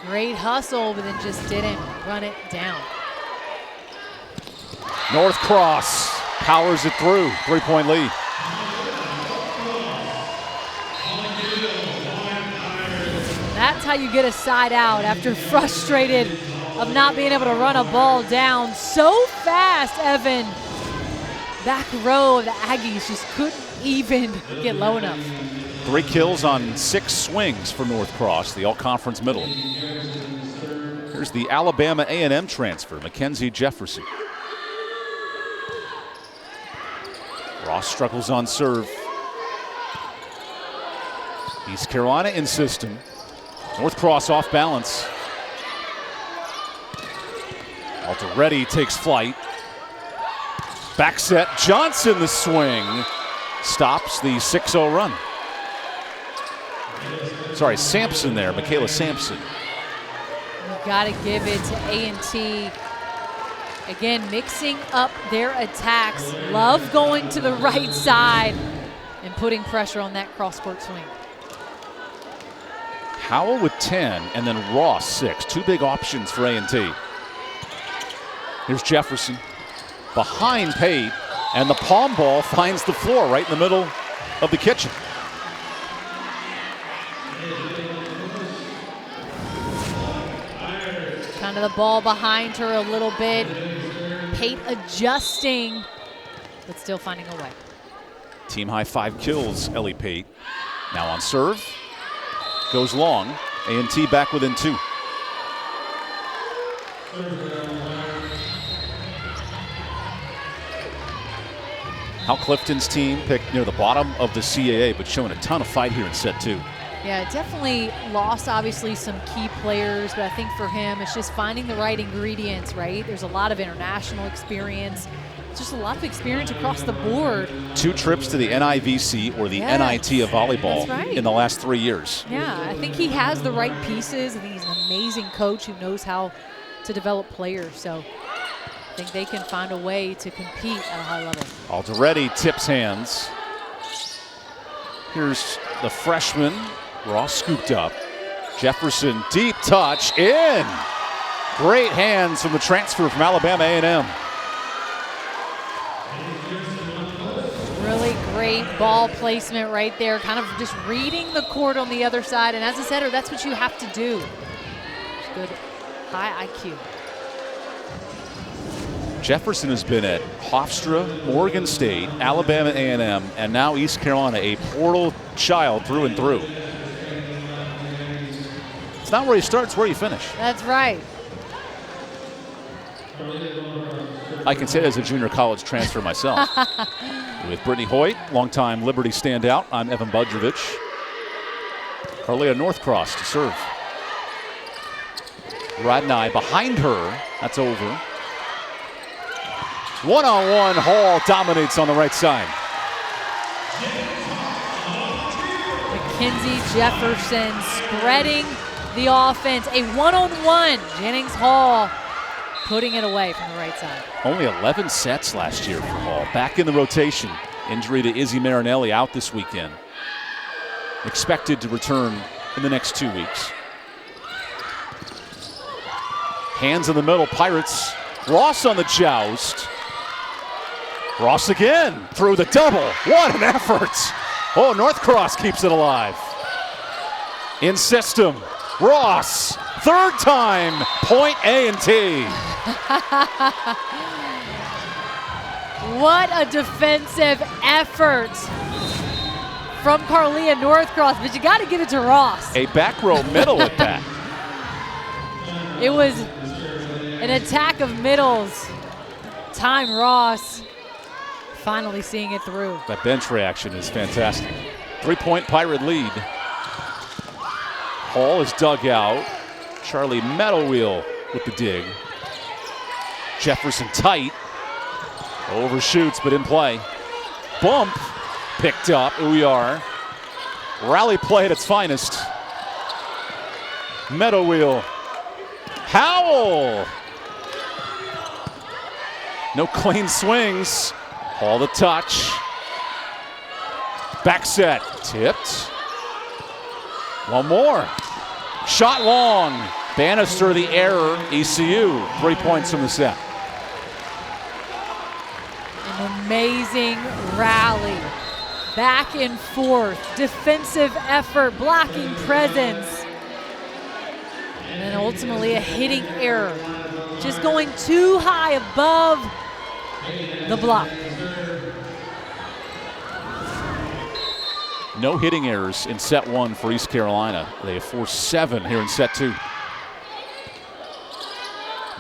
Great hustle, but then just didn't run it down. North Cross powers it through, 3-point lead. That's how you get a side out after frustrated of not being able to run a ball down so fast, Evan. Back row of the Aggies just couldn't even get low enough. 3 kills on 6 swings for North Cross, the all-conference middle. Here's the Alabama A&M transfer, Mackenzie Jefferson. Ross struggles on serve. East Carolina in system. North Cross off balance. Alderetti takes flight. Back set, Johnson the swing. Stops the 6-0 run. Sorry, Sampson there, Michaela Sampson. You gotta give it to A&T. Again, mixing up their attacks. Love going to the right side and putting pressure on that cross-court swing. Howell with 10 and then Ross 6. 2 big options for A&T. Here's Jefferson behind Pate, and the palm ball finds the floor right in the middle of the kitchen. Kind of the ball behind her a little bit. Pate adjusting, but still finding a way. Team high 5 kills, Ellie Pate. Now on serve. Goes long. A&T back within 2. Hal Clifton's team picked near the bottom of the CAA, but showing a ton of fight here in set 2. Yeah, definitely lost obviously some key players, but I think for him it's just finding the right ingredients, right? There's a lot of international experience. Just a lot of experience across the board. 2 trips to the NIVC or the NIT of volleyball in the last 3 years. Yeah, I think he has the right pieces. I think he's an amazing coach who knows how to develop players. So I think they can find a way to compete at a high level. Alderetti tips hands. Here's the freshman. Ross scooped up. Jefferson, deep touch, in. Great hands from the transfer from Alabama A&M. Really great ball placement right there, kind of just reading the court on the other side. And as a setter, that's what you have to do. Good high IQ. Jefferson has been at Hofstra, Oregon State, Alabama A&M, and now East Carolina, a portal child through and through. It's not where you start, it's where you finish. That's right. I can say that as a junior college transfer myself. With Brittany Hoyt, longtime Liberty standout, I'm EvanBudrovich. Carlia Northcross to serve. Radnai behind her, that's over. One-on-one, Hall dominates on the right side. Mackenzie Jefferson spreading the offense. A one-on-one, Jennings Hall putting it away from the right side. Only 11 sets last year for Hall. Back in the rotation. Injury to Izzy Marinelli out this weekend. Expected to return in the next 2 weeks. Hands in the middle, Pirates. Ross on the joust. Ross again through the double. What an effort. Oh, Northcross keeps it alive. In system, Ross, 3rd time, point A&T. What a defensive effort from Carlia Northcross, but you got to give it to Ross. A back row middle at that. It was an attack of middles. Time Ross finally seeing it through. That bench reaction is fantastic. 3-point Pirate lead. Hall is dug out. Charlie Meadowwheel with the dig. Jefferson tight. Overshoots, but in play. Bump picked up. Uyar. Rally play at its finest. Meadowwheel. Howell. No clean swings. Hall the touch. Back set. Tipped. One more. Shot long. Bannister the error. ECU 3 points from the set. An amazing rally. Back and forth. Defensive effort. Blocking presence. And then ultimately a hitting error. Just going too high above the block. No hitting errors in set one for East Carolina. They have forced 7 here in set 2.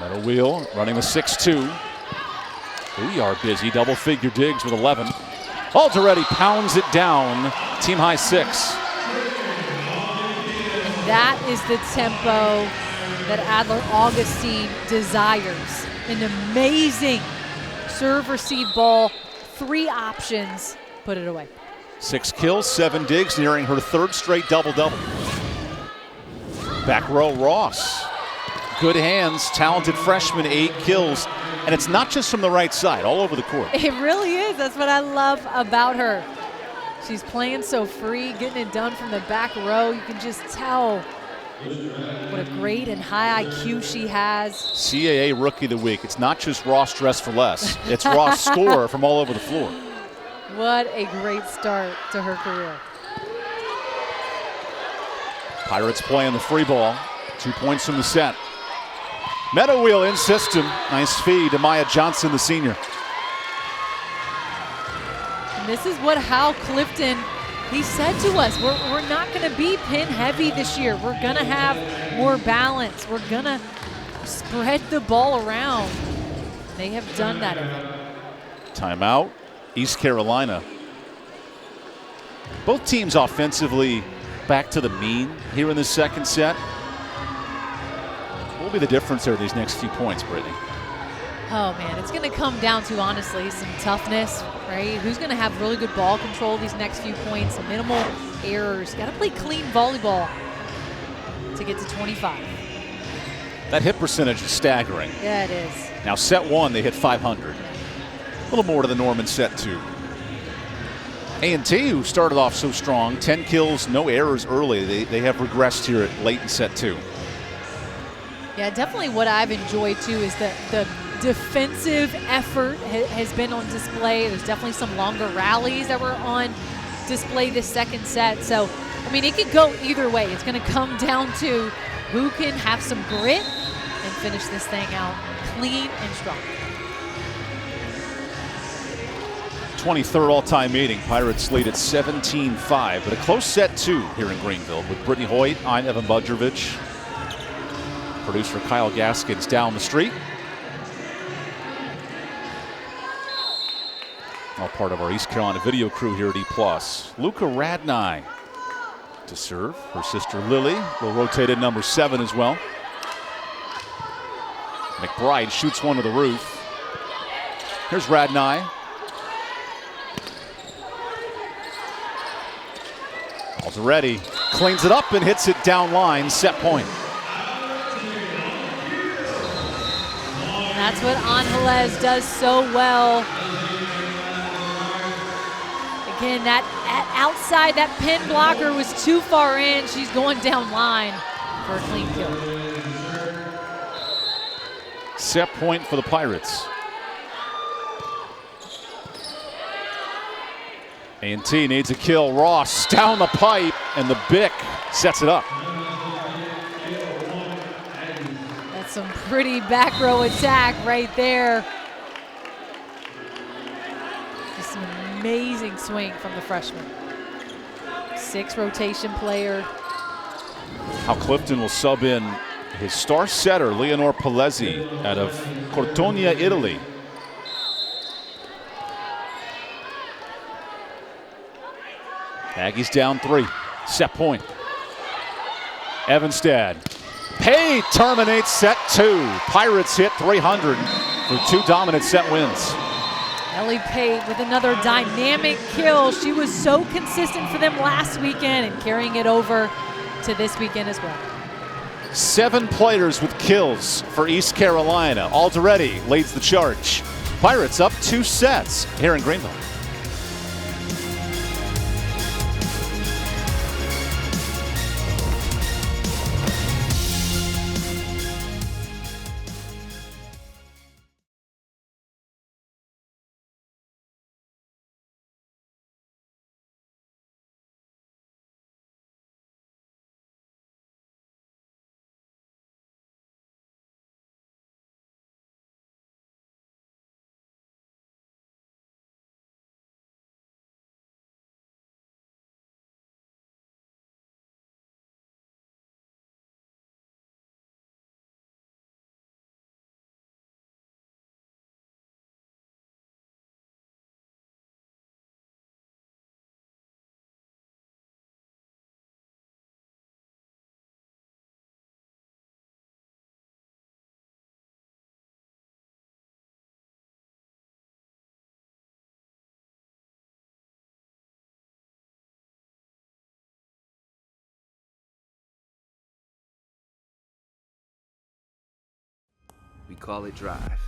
Meadow Wheel running the 6-2. We are busy. Double figure digs with 11. Alderetti pounds it down. Team high 6. And that is the tempo that Adler Augustine desires. An amazing serve receive ball. 3 options. Put it away. 6 kills, 7 digs, nearing her 3rd straight double-double. Back row, Ross. Good hands, talented freshman, 8 kills. And it's not just from the right side, all over the court. It really is. That's what I love about her. She's playing so free, getting it done from the back row. You can just tell what a great and high IQ she has. CAA Rookie of the Week. It's not just Ross dressed for less. It's Ross scorer from all over the floor. What a great start to her career. Pirates playing the free ball. 2 points from the set. Meadow Wheel in system. Nice feed to Maya Johnson, the senior. And this is what Hal Clifton, he said to us, we're not going to be pin heavy this year. We're going to have more balance. We're going to spread the ball around. They have done that. Timeout. East Carolina. Both teams offensively back to the mean here in the second set. What will be the difference there these next few points, Brittany? Oh man, it's going to come down to, honestly, some toughness, right? Who's going to have really good ball control these next few points, minimal errors. Got to play clean volleyball to get to 25. That hit percentage is staggering. Yeah, it is. Now set 1, they hit 500. A little more to the norm in set 2. A&T, who started off so strong, 10 kills, no errors early. They have regressed here at late in set 2. Yeah, definitely what I've enjoyed too is that the defensive effort has been on display. There's definitely some longer rallies that were on display this second set. So, I mean, it could go either way. It's going to come down to who can have some grit and finish this thing out clean and strong. 23rd all-time meeting. Pirates lead at 17-5, but a close set 2 here in Greenville with Brittany Hoyt. I'm EvanBudrovich. Producer Kyle Gaskins down the street. All part of our East Carolina video crew here at E+. Luca Radnai to serve. Her sister Lily will rotate in number 7 as well. McBride shoots one to the roof. Here's Radnai. Alderetti cleans it up and hits it down line. Set point. That's what Angeles does so well. Again, that outside, that pin blocker was too far in. She's going down line for a clean kill. Set point for the Pirates. A&T needs a kill. Ross down the pipe, and the Bick sets it up. That's some pretty back row attack right there. Just an amazing swing from the freshman. 6 rotation player. Hal Clifton will sub in his star setter, Leonore Palezzi, out of Cortonia, Italy. Aggies down 3. Set point. Evanstad. Pay terminates set 2. Pirates hit 300 for 2 dominant set wins. Ellie Pate with another dynamic kill. She was so consistent for them last weekend and carrying it over to this weekend as well. 7 players with kills for East Carolina. Alderetti leads the charge. Pirates up 2 sets here in Greenville. call it drive.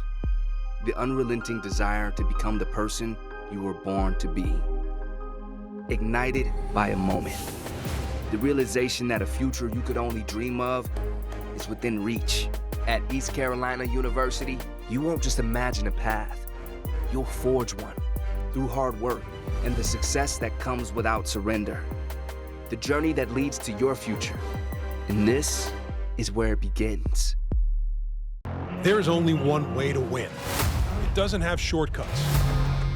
The unrelenting desire to become the person you were born to be. Ignited by a moment. The realization that a future you could only dream of is within reach. At East Carolina University, you won't just imagine a path. You'll forge one through hard work and the success that comes without surrender. The journey that leads to your future. And this is where it begins. There's only one way to win. It doesn't have shortcuts.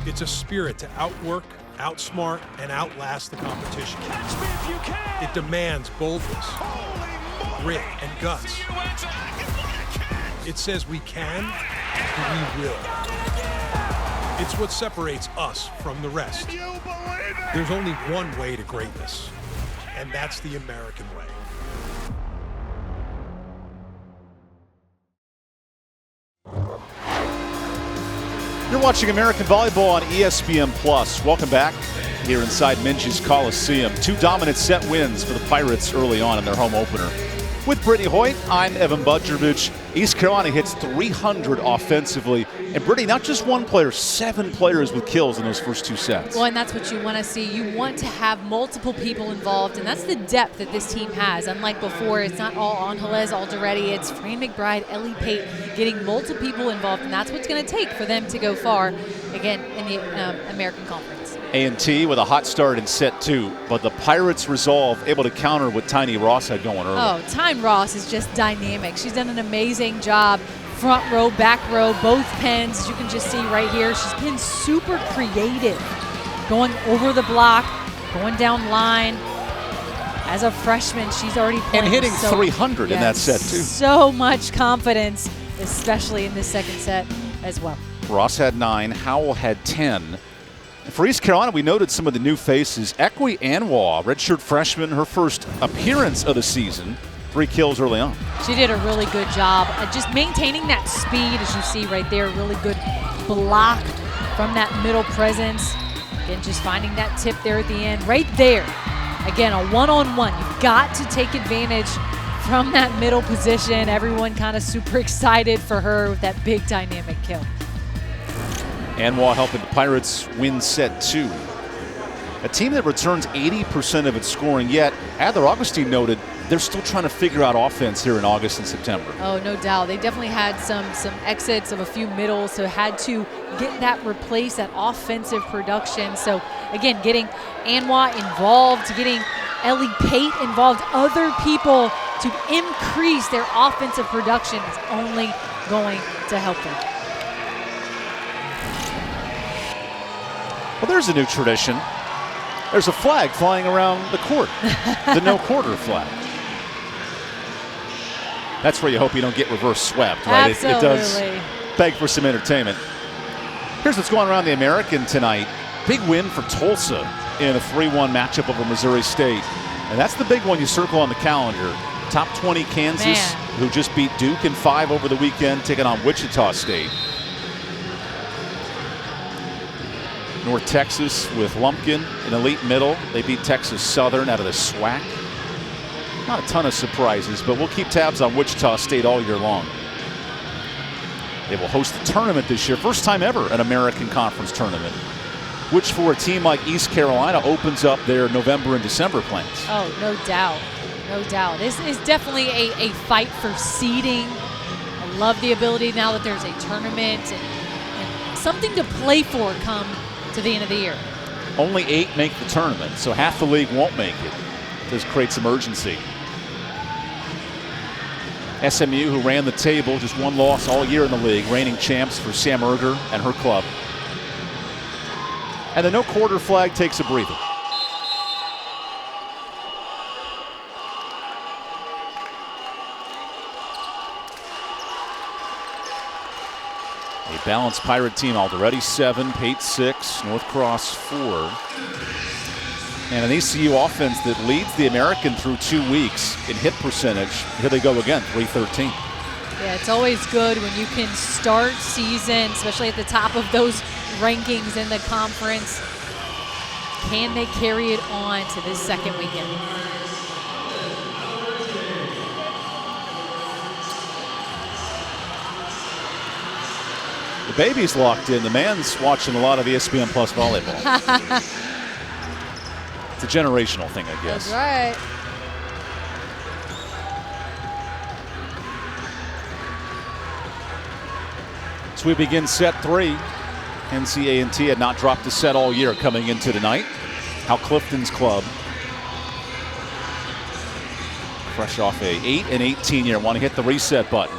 It's a spirit to outwork, outsmart, and outlast the competition. Catch me if you can. It demands boldness, grit, and guts. It says we can, and we will. It's what separates us from the rest. There's only one way to greatness, and that's the American way. You're watching American Volleyball on ESPN+. Welcome back here inside Minges Coliseum. 2 dominant set wins for the Pirates early on in their home opener. With Brittany Hoyt, I'm EvanBudrovich. East Carolina hits 300 offensively. And Brittany, not just one player, 7 players with kills in those first 2 sets. Well, and that's what you want to see. You want to have multiple people involved, and that's the depth that this team has. Unlike before, it's not all Angeles Alderete. It's Fran McBride, Ellie Pate, getting multiple people involved, and that's what's going to take for them to go far, again, in the American Conference. A&T with a hot start in set 2, but the Pirates' resolve able to counter what Tiny Ross had going early. Oh, Tyne Ross is just dynamic. She's done an amazing job. Front row, back row, both pens, as you can just see right here. She's been super creative, going over the block, going down line. As a freshman, she's already playing. And hitting 300 in that set, too. So much confidence, especially in the second set as well. Ross had 9, Howell had 10. For East Carolina, we noted some of the new faces. Ekwe Anwa, redshirt freshman, her first appearance of the season. 3 kills early on. She did a really good job at just maintaining that speed, as you see right there. Really good block from that middle presence. Again, just finding that tip there at the end. Right there. Again, a one-on-one. You've got to take advantage from that middle position. Everyone kind of super excited for her with that big dynamic kill. Anwa helping the Pirates win set 2. A team that returns 80% of its scoring, yet Adler Augustine noted they're still trying to figure out offense here in August and September. Oh, no doubt. They definitely had some exits of a few middles, so had to get that replaced, that offensive production. So, again, getting Anwa involved, getting Ellie Pate involved, other people to increase their offensive production is only going to help them. Well, there's a new tradition. There's a flag flying around the court, the no quarter flag. That's where you hope you don't get reverse swept, right? Absolutely. It does beg for some entertainment. Here's what's going around the American tonight. Big win for Tulsa in a 3-1 matchup over Missouri State. And that's the big one you circle on the calendar. Top 20 Kansas, who just beat Duke in 5 over the weekend, taking on Wichita State. North Texas with Lumpkin, an elite middle. They beat Texas Southern out of the SWAC. Not a ton of surprises, but we'll keep tabs on Wichita State all year long. They will host the tournament this year. First time ever an American Conference tournament, which for a team like East Carolina opens up their November and December plans. Oh, no doubt. No doubt. This is definitely a fight for seeding. I love the ability now that there's a tournament and something to play for come to the end of the year. Only 8 make the tournament, so half the league won't make it. This creates some urgency. SMU, who ran the table, just 1 loss all year in the league, reigning champs for Sam Erger and her club. And the no quarter flag takes a breather. A balanced Pirate team, Alderete 7, Pate 6, North Cross 4. And an ECU offense that leads the American through 2 weeks in hit percentage. Here they go again, 313. Yeah, it's always good when you can start season, especially at the top of those rankings in the conference. Can they carry it on to this second weekend? baby's locked in. The man's watching a lot of ESPN Plus volleyball. It's a generational thing, I guess. That's right. So we begin set 3. NCA&T had not dropped a set all year coming into tonight. Hal Clifton's club, fresh off a 8-18 year, want to hit the reset button.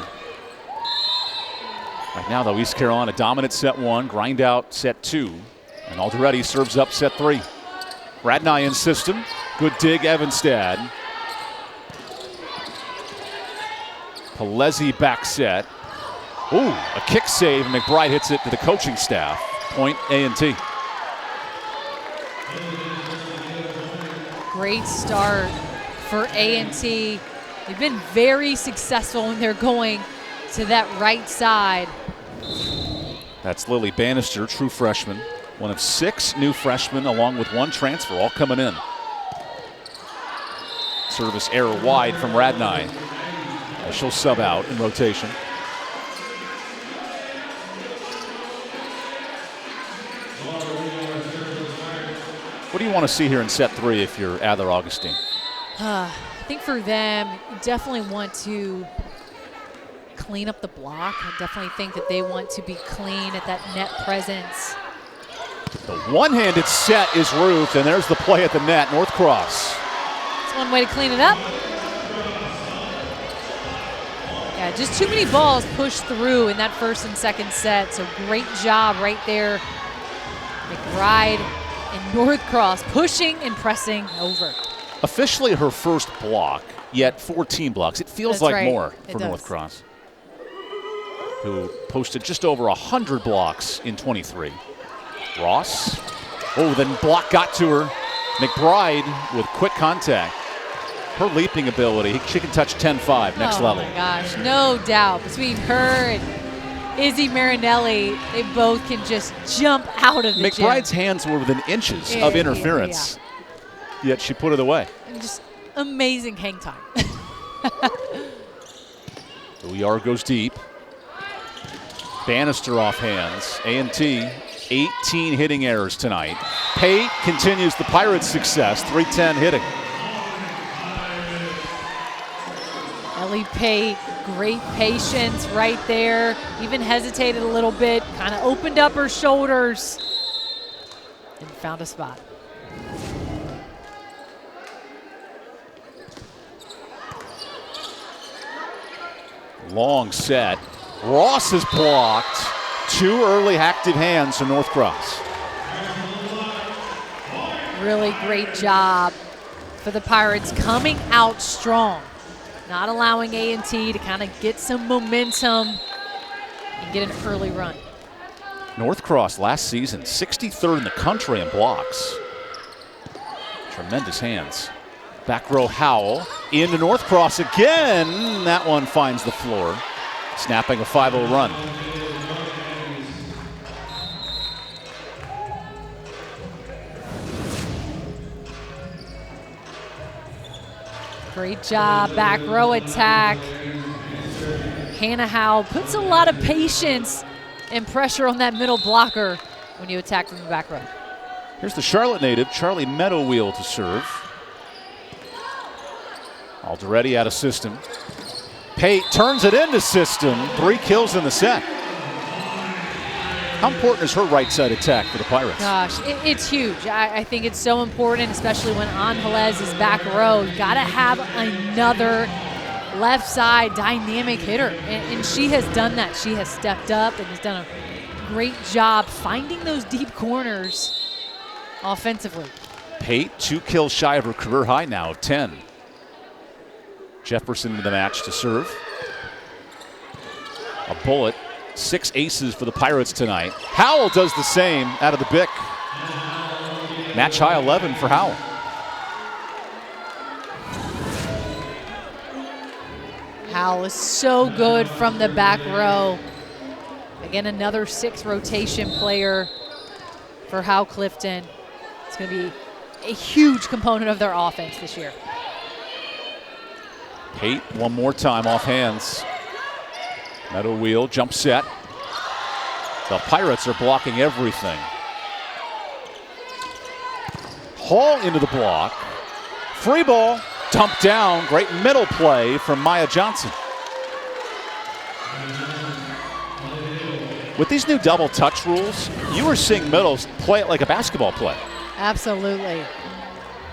Right now, though, East Carolina dominant set 1, grind out set 2, and already serves up set 3. Radnai in system, good dig, Evanstad. Palesi back set. Ooh, a kick save. McBride hits it to the coaching staff. Point A&T. Great start for A&T. They've been very successful when they're going to that right side. That's Lily Bannister, true freshman. One of 6 new freshmen along with 1 transfer, all coming in. Service error wide from Radnai. She'll sub out in rotation. What do you want to see here in set 3 if you're Adler Augustine? I think for them, you definitely want to clean up the block. I definitely think that they want to be clean at that net presence. The one-handed set is Ruth, and there's the play at the net. North Cross. That's one way to clean it up. Yeah, just too many balls pushed through in that first and second set, so great job right there. McBride and North Cross pushing and pressing over. Officially her first block, yet 14 blocks. It feels That's like right. more It for does. North Cross, who posted just over 100 blocks in 23. Ross. Oh, then block got to her. McBride with quick contact. Her leaping ability, she can touch 10-5 next level. Oh my gosh, no doubt. Between her and Izzy Marinelli, they both can just jump out of the McBride's gym. hands were within inches Yeah, of interference, yet she put it away. And just amazing hang time. Uyar goes deep. Bannister off hands. A&T, 18 hitting errors tonight. Pate continues the Pirates' success, 310 hitting. Ellie Pate, great patience right there. Even hesitated a little bit, kind of opened up her shoulders and found a spot. Long set. Ross is blocked. 2 early active hands to North Cross. Really great job for the Pirates coming out strong. Not allowing A&T to kind of get some momentum and get an early run. North Cross last season, 63rd in the country in blocks. Tremendous hands. Back row Howell into North Cross again. That one finds the floor, snapping a 5-0 run. Great job, back row attack. Hannah Howell puts a lot of patience and pressure on that middle blocker when you attack from the back row. Here's the Charlotte native, Charlie Meadowwheel, to serve. Alderetti out of system. Pate turns it into system. 3 kills in the set. How important is her right side attack for the Pirates? Gosh, it's huge. I think it's so important, especially when Angeles is back row. You gotta have another left side dynamic hitter, and she has done that. She has stepped up and has done a great job finding those deep corners offensively. Pate 2 kills shy of her career high now of 10. Jefferson into the match to serve. A bullet. 6 aces for the Pirates tonight. Howell does the same out of the Bic. Match high 11 for Howell. Howell is so good from the back row. Again, another 6 rotation player for Hal Clifton. It's going to be a huge component of their offense this year. Pate one more time off hands. Meadow wheel, jump set. The Pirates are blocking everything. Hall into the block. Free ball, dumped down. Great middle play from Maya Johnson. With these new double touch rules, you are seeing middles play it like a basketball play. Absolutely.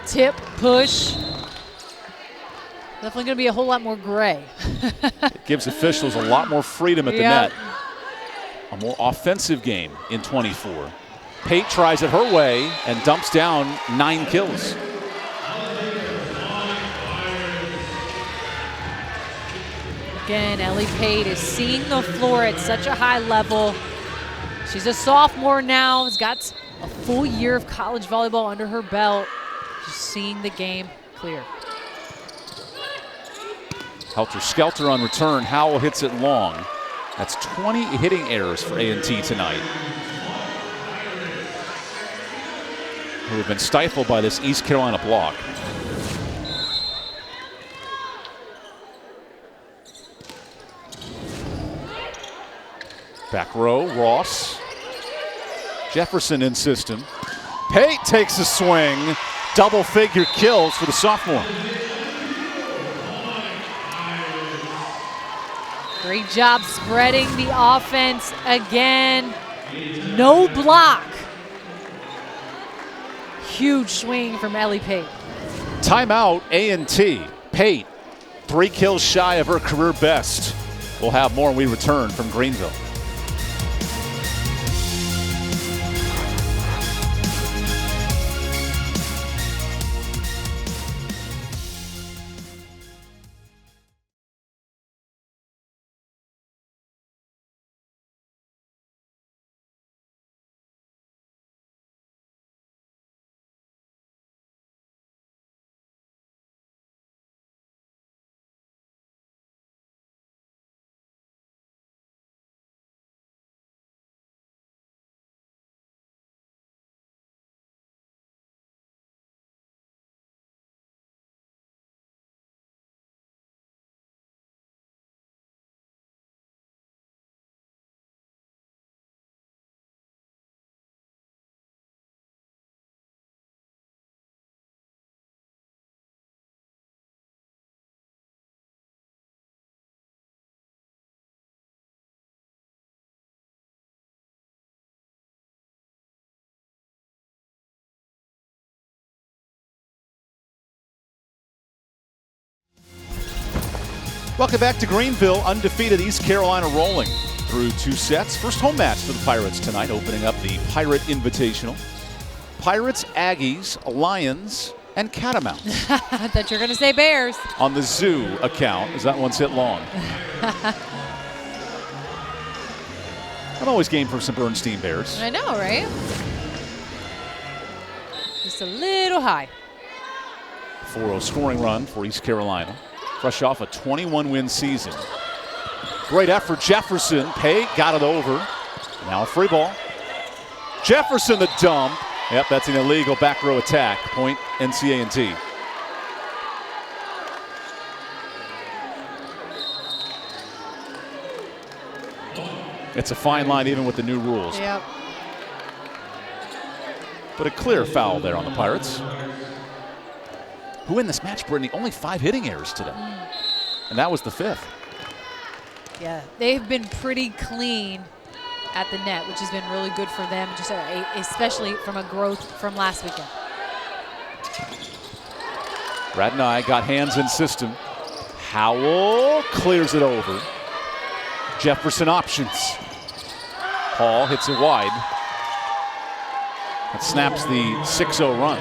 Tip, push. Definitely going to be a whole lot more gray. It gives officials a lot more freedom at the net. A more offensive game in 24. Pate tries it her way and dumps down 9 kills. Again, Ellie Pate is seeing the floor at such a high level. She's a sophomore now, has got a full year of college volleyball under her belt. Just seeing the game clear. Helter-skelter on return. Howell hits it long. That's 20 hitting errors for A&T tonight, who have been stifled by this East Carolina block. Back row, Ross. Jefferson in system. Pate takes a swing. Double-figure kills for the sophomore. Great job spreading the offense again. No block. Huge swing from Ellie Pate. Timeout, A&T. Pate, 3 kills shy of her career best. We'll have more when we return from Greenville. Welcome back to Greenville. Undefeated East Carolina rolling through 2 sets. First home match for the Pirates tonight, opening up the Pirate Invitational. Pirates, Aggies, Lions, and Catamounts. I thought you were going to say Bears. On the Zoo account, as that one's hit long. I'm always game for some Bernstein Bears. I know, right? Just a little high. 4-0 scoring run for East Carolina. Fresh off a 21-win season. Great effort, Jefferson. Pate got it over. Now a free ball. Jefferson the dump. Yep, that's an illegal back row attack. Point NCA&T. It's a fine line even with the new rules. Yep. But a clear foul there on the Pirates, who in this match, Brittany, only 5 hitting errors today. And that was the 5th. Yeah, they've been pretty clean at the net, which has been really good for them, just especially from a growth from last weekend. Radnai got hands in system. Howell clears it over. Jefferson options. Hall hits it wide. That snaps the 6-0 run.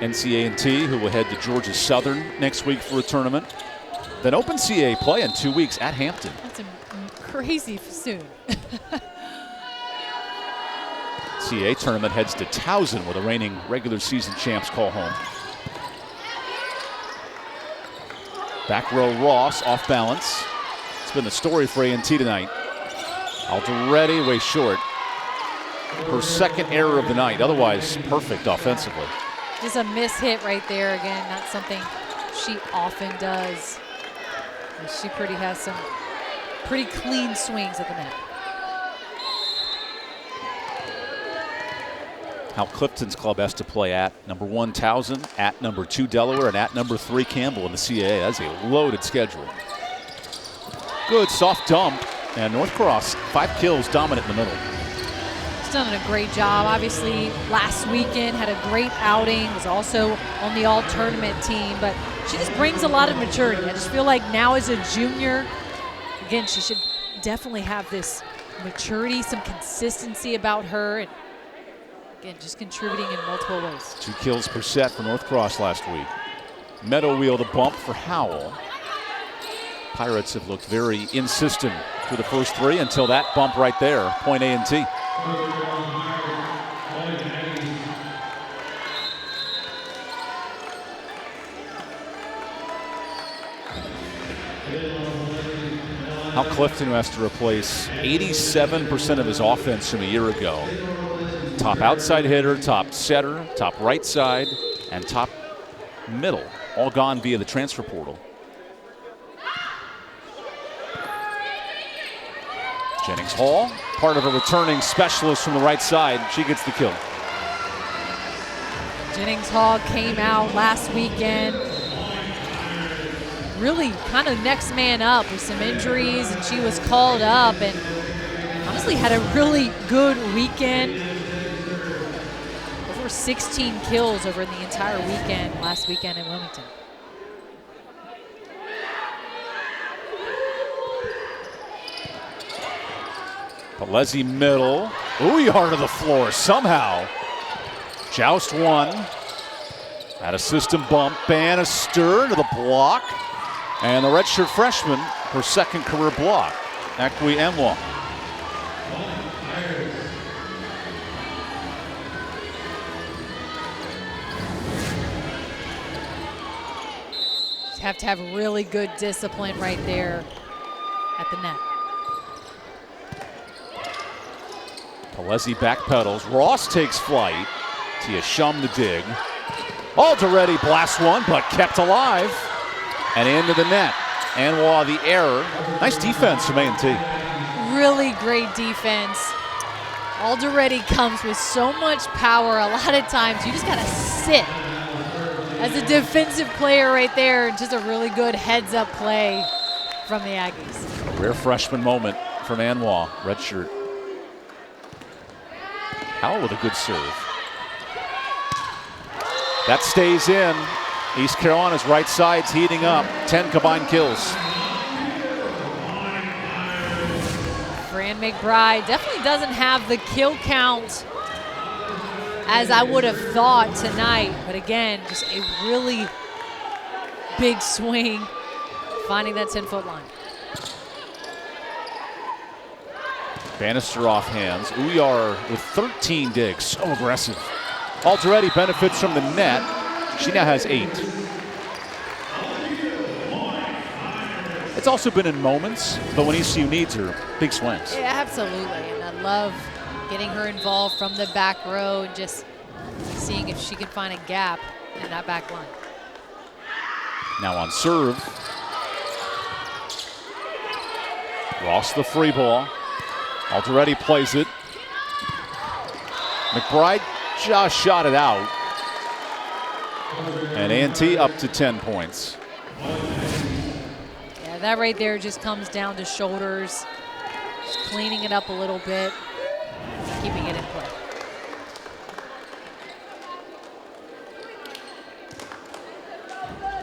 NCA&T, who will head to Georgia Southern next week for a tournament. Then open CAA play in 2 weeks at Hampton. That's crazy soon. CAA tournament heads to Towson, where the reigning regular season champs call home. Back row Ross off balance. It's been the story for A&T tonight. Alderetti way short. Her 2nd error of the night. Otherwise perfect offensively. Just a miss hit right there again. Not something she often does. She has some pretty clean swings at the net. How Clifton's club has to play at number 1 Towson, at number 2 Delaware, and at number 3 Campbell in the CAA. That's a loaded schedule. Good soft dump, and Northcross 5 kills, dominant in the middle. She's done a great job. Obviously, last weekend had a great outing. Was also on the all-tournament team, but she just brings a lot of maturity. I just feel like now as a junior, again, she should definitely have this maturity, some consistency about her, and again, just contributing in multiple ways. 2 kills per set for Northcross last week. Meadow wheel the bump for Howell. Pirates have looked very insistent through the first 3 until that bump right there. Point A&T. Hal Clifton, who has to replace 87% of his offense from a year ago. Top outside hitter, top setter, top right side, and top middle, all gone via the transfer portal. Jennings Hall, part of a returning specialist from the right side. She gets the kill. Jennings Hall came out last weekend, really kind of next man up with some injuries, and she was called up and honestly had a really good weekend. Over 16 kills over the entire weekend, last weekend in Wilmington. Palesi middle. Uyar to the floor somehow. Joust 1. At a system bump. Bannister to the block. And the redshirt freshman, her second career block. Akwi Emwa. You have to have really good discipline right there at the net. Palesi backpedals. Ross takes flight. Tia Shum the dig. Alderetti blasts one, but kept alive. And into the net. Anwa the error. Nice defense from A&T. Really great defense. Alderetti comes with so much power. A lot of times you just gotta sit as a defensive player right there. Just a really good heads-up play from the Aggies. A rare freshman moment from Anwa, redshirt. Howell with a good serve. That stays in. East Carolina's right side's heating up. 10 combined kills. Fran McBride definitely doesn't have the kill count as I would have thought tonight. But again, just a really big swing, finding that 10-foot line. Bannister off hands. Uyar with 13 digs. So aggressive. Alderetti benefits from the net. She now has 8. It's also been in moments, but when ECU needs her, big swings. Yeah, absolutely. And I love getting her involved from the back row and just seeing if she can find a gap in that back line. Now on serve. Ross the free ball. Alderetti plays it. McBride just shot it out. And A&T up to 10 points. Yeah, that right there just comes down to shoulders. Just cleaning it up a little bit, keeping it in play.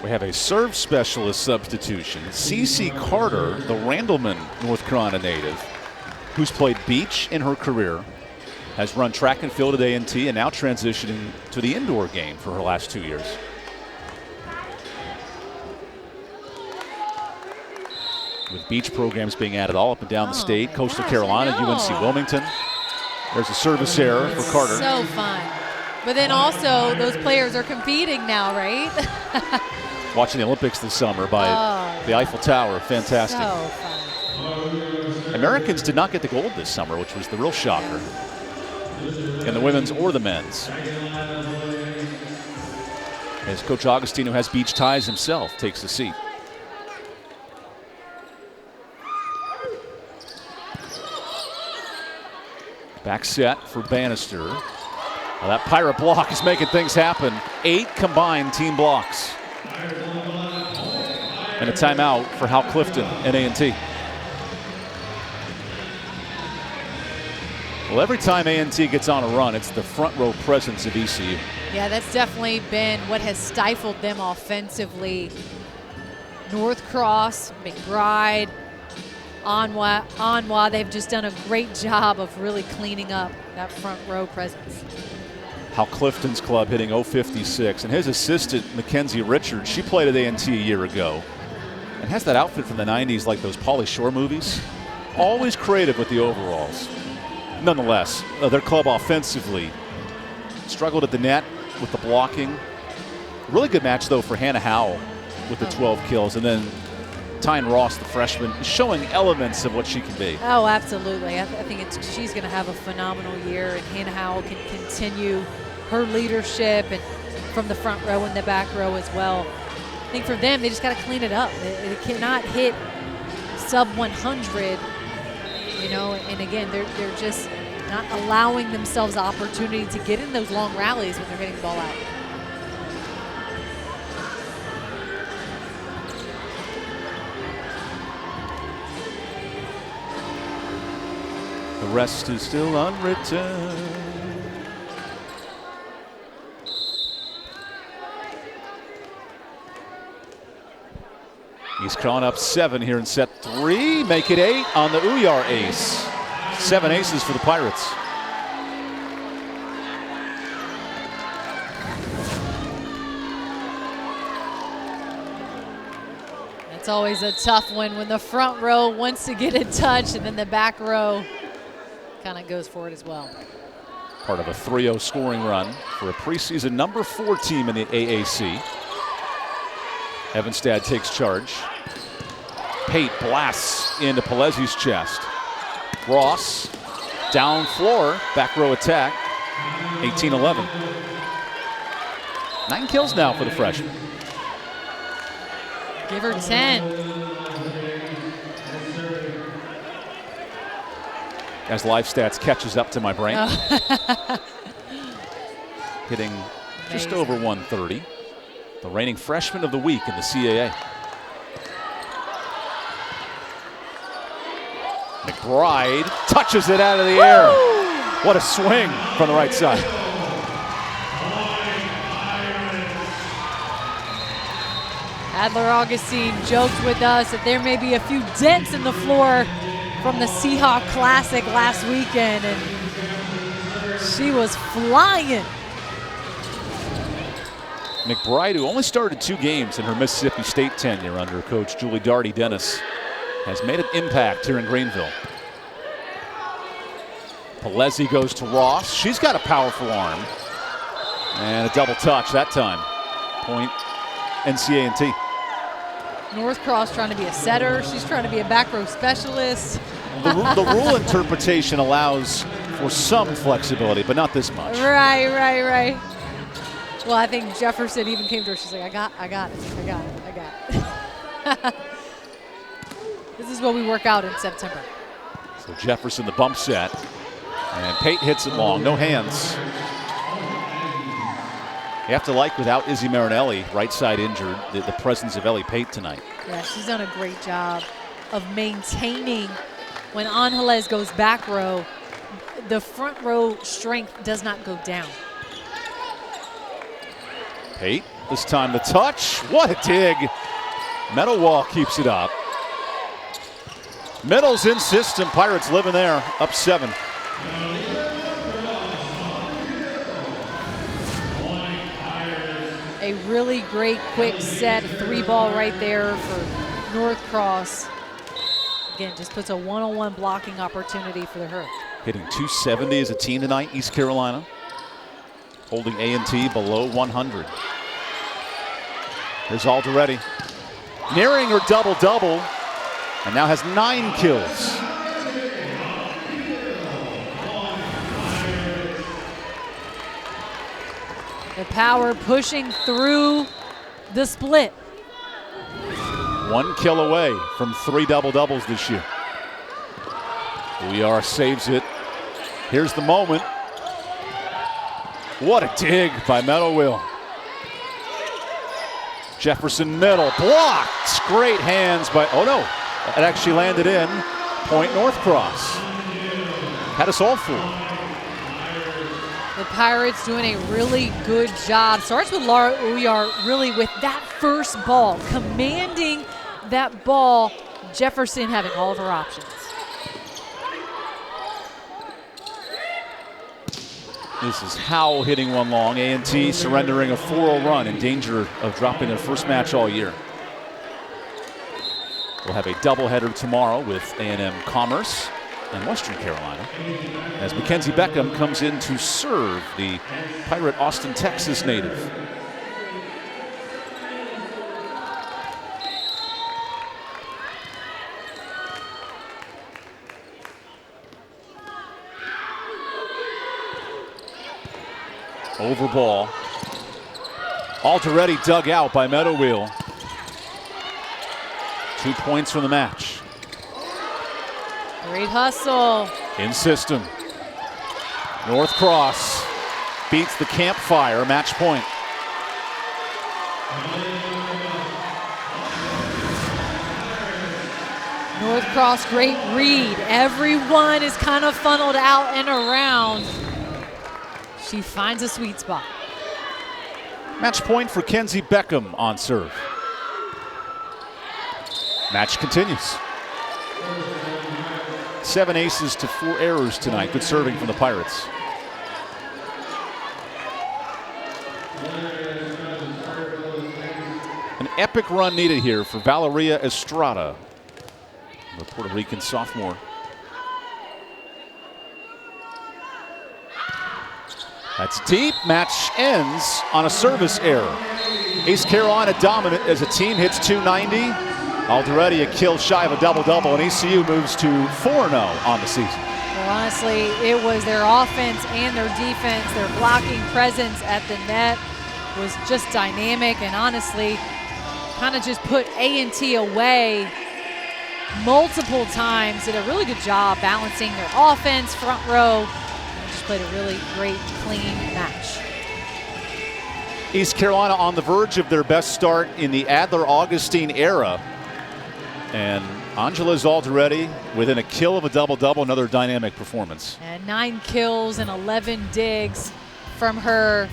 We have a serve specialist substitution. Cece Carter, the Randleman, North Carolina native, who's played beach in her career, has run track and field at A&T, and now transitioning to the indoor game for her last 2 years. With beach programs being added all up and down the state, Coastal Carolina, UNC Wilmington. There's a service error for Carter. So fun. But then also, those players are competing now, right? Watching the Olympics this summer by the Eiffel Tower. Fantastic. So fun. Americans did not get the gold this summer, which was the real shocker. In the women's or the men's. As Coach Augustine, who has beach ties himself, takes the seat. Back set for Bannister. Well, that Pirate block is making things happen. 8 combined team blocks. And a timeout for Hal Clifton and A&T. Well, every time A&T gets on a run, it's the front row presence of ECU. Yeah, that's definitely been what has stifled them offensively. North Cross, McBride, Anwa, they've just done a great job of really cleaning up that front row presence. Hal Clifton's club hitting .056, and his assistant, Mackenzie Richards, she played at A&T a year ago and has that outfit from the 90s like those Pauly Shore movies. Always creative with the overalls. Nonetheless, their club offensively struggled at the net with the blocking. Really good match, though, for Hannah Howell with the 12 kills. And then Tyne Ross, the freshman, is showing elements of what she can be. Oh, absolutely. I think she's going to have a phenomenal year, and Hannah Howell can continue her leadership and from the front row and the back row as well. I think for them, they just got to clean it up. They cannot hit sub 100. You know, and again, they're just not allowing themselves the opportunity to get in those long rallies when they're getting the ball out. The rest is still unwritten. He's gone up 7 here in set 3. Make it 8 on the Uyar ace. 7 aces for the Pirates. It's always a tough one when the front row wants to get a touch and then the back row kind of goes for it as well. Part of a 3-0 scoring run for a preseason number 4 team in the AAC. Evanstad takes charge. Pate blasts into Pelezzi's chest. Ross, down floor, back row attack, 18-11. 9 kills now for the freshman. Give her 10. As live stats catches up to my brain. Oh. Hitting just over 130. The reigning freshman of the week in the CAA. McBride touches it out of the air. What a swing from the right side. Adler Augustine joked with us that there may be a few dents in the floor from the Seahawk Classic last weekend, and she was flying. McBride, who only started 2 games in her Mississippi State tenure under coach Julie Darty Dennis, has made an impact here in Greenville. Pelezzi goes to Ross. She's got a powerful arm. And a double touch that time. Point NCA&T. North Cross trying to be a setter. She's trying to be a back row specialist. The rule interpretation allows for some flexibility, but not this much. Right. Well, I think Jefferson even came to her. She's like, I got it. This is what we work out in September. So Jefferson, the bump set. And Pate hits it long, no hands. You have to like, without Izzy Marinelli, right side injured, the presence of Ellie Pate tonight. Yeah, she's done a great job of maintaining when Angeles goes back row, the front row strength does not go down. Pate, this time the touch. What a dig. Meadowall keeps it up. Middle's in system. Pirates living there, up 7. A really great quick set, 3-ball right there for North Cross. Again, just puts a one-on-one blocking opportunity for her. Hitting 270 as a team tonight, East Carolina. Holding A&T below 100. Here's Alderetti. Nearing her double-double, and now has 9 kills. The power pushing through the split. 1 kill away from 3 double-doubles this year. Uyar saves it. Here's the moment. What a dig by Meadow Wheel. Jefferson middle, blocked. Great hands by, oh no, it actually landed in. Point Northcross. Had us all fooled. The Pirates doing a really good job. Starts with Laura Uyar really with that first ball, commanding that ball. Jefferson having all of her options. This is Howell hitting one long. A&T surrendering a 4-0 run, in danger of dropping their first match all year. We'll have a doubleheader tomorrow with A&M Commerce and Western Carolina, as Mackenzie Beckham comes in to serve the Pirate Austin, Texas native. Over ball. Already dug out by Meadow Wheel. 2 points from the match. Great hustle. In system. Northcross beats the Campfire, match point. Northcross, great read. Everyone is kind of funneled out and around. She finds a sweet spot. Match point for Kenzie Beckham on serve. Match continues. 7 aces to 4 errors tonight. Good serving from the Pirates. An epic run needed here for Valeria Estrada, the Puerto Rican sophomore. That's deep. Match ends on a service error. East Carolina dominant as a team, hits 290. Already a kill shy of a double-double, and ECU moves to 4-0 on the season. Well, honestly, it was their offense and their defense. Their blocking presence at the net was just dynamic, and honestly, kind of just put A&T away multiple times. Did a really good job balancing their offense, front row. Just played a really great, clean match. East Carolina on the verge of their best start in the Adler-Augustine era. And Angela Zaldiretti within a kill of a double-double, another dynamic performance. And 9 kills and 11 digs from her.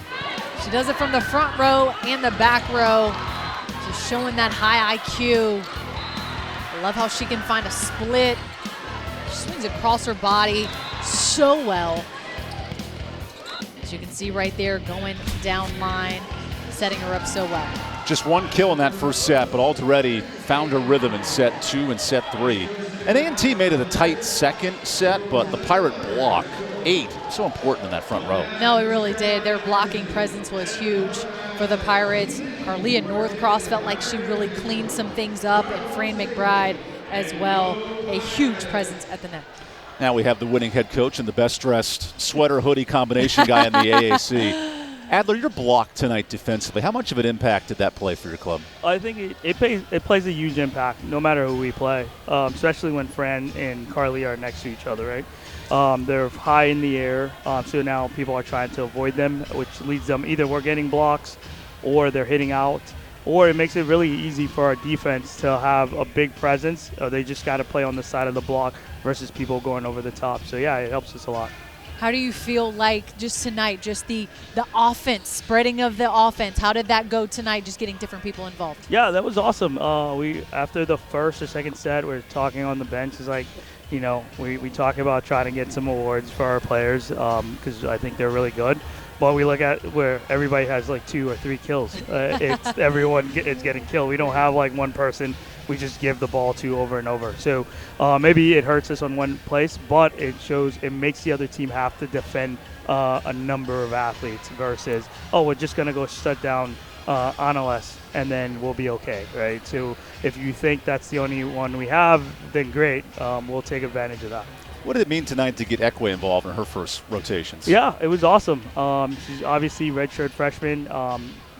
She does it from the front row and the back row. Just showing that high IQ. I love how she can find a split. She swings across her body so well. As you can see right there, going down line, setting her up so well. Just 1 kill in that first set, but already found her rhythm in set 2 and set 3. And A&T made it a tight second set, but the Pirate block, 8, so important in that front row. No, it really did. Their blocking presence was huge for the Pirates. Carlia Northcross felt like she really cleaned some things up, and Fran McBride as well. A huge presence at the net. Now we have the winning head coach and the best-dressed sweater-hoodie combination guy in the AAC. Adler, your block tonight defensively, how much of an impact did that play for your club? I think it plays a huge impact no matter who we play, especially when Fran and Carly are next to each other, right? They're high in the air, so now people are trying to avoid them, which leads them either we're getting blocks or they're hitting out, or it makes it really easy for our defense to have a big presence. They just got to play on the side of the block versus people going over the top. So, yeah, it helps us a lot. How do you feel like just tonight, just the offense, spreading of the offense? How did that go tonight, just getting different people involved? Yeah, that was awesome. We after the first or second set, we're talking on the bench. It's like, you know, we talk about trying to get some awards for our players because I think they're really good. But we look at where everybody has like 2 or 3 kills. It's everyone is getting killed. We don't have like one person we just give the ball to over and over. So maybe it hurts us on one place, but it makes the other team have to defend a number of athletes versus, oh, we're just going to go shut down Annales and then we'll be okay, right? So if you think that's the only one we have, then great. We'll take advantage of that. What did it mean tonight to get Ekwe involved in her first rotations? Yeah, it was awesome. She's obviously redshirt freshman,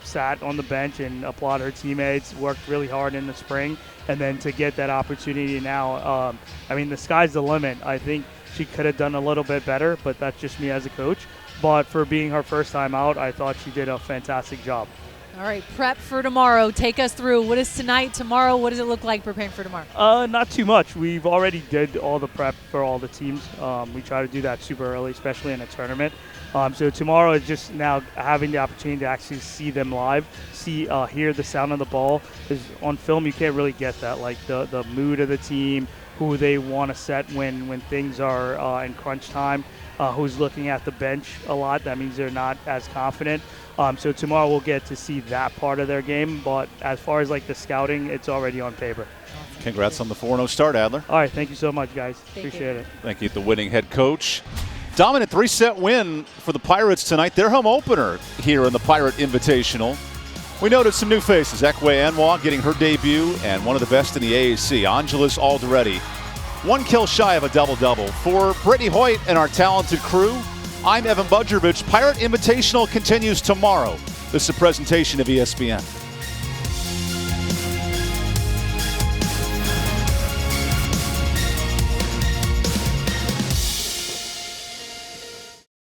sat on the bench and applaud her teammates, worked really hard in the spring, and then to get that opportunity now, I mean, the sky's the limit. I think she could have done a little bit better, but that's just me as a coach. But for being her first time out, I thought she did a fantastic job. All right, prep for tomorrow. Take us through. What is tonight, tomorrow? What does it look like preparing for tomorrow? Not too much. We've already did all the prep for all the teams. We try to do that super early, especially in a tournament. So tomorrow is just now having the opportunity to actually see them live, hear the sound of the ball. Because on film, you can't really get that, like the mood of the team, who they want to set when things are in crunch time, who's looking at the bench a lot. That means they're not as confident. So tomorrow we'll get to see that part of their game. But as far as like the scouting, it's already on paper. Congrats on the 4-0 start, Adler. All right, thank you so much, guys. Thank Appreciate you. it. Thank you, the winning head coach. Dominant 3-set win for the Pirates tonight. Their home opener here in the Pirate Invitational. We noted some new faces. Ekwe Anwa getting her debut, and one of the best in the AAC, Angeles Alderetti. 1 kill shy of a double-double. For Brittany Hoyt and our talented crew, I'm EvanBudrovich. Pirate Invitational continues tomorrow. This is a presentation of ESPN.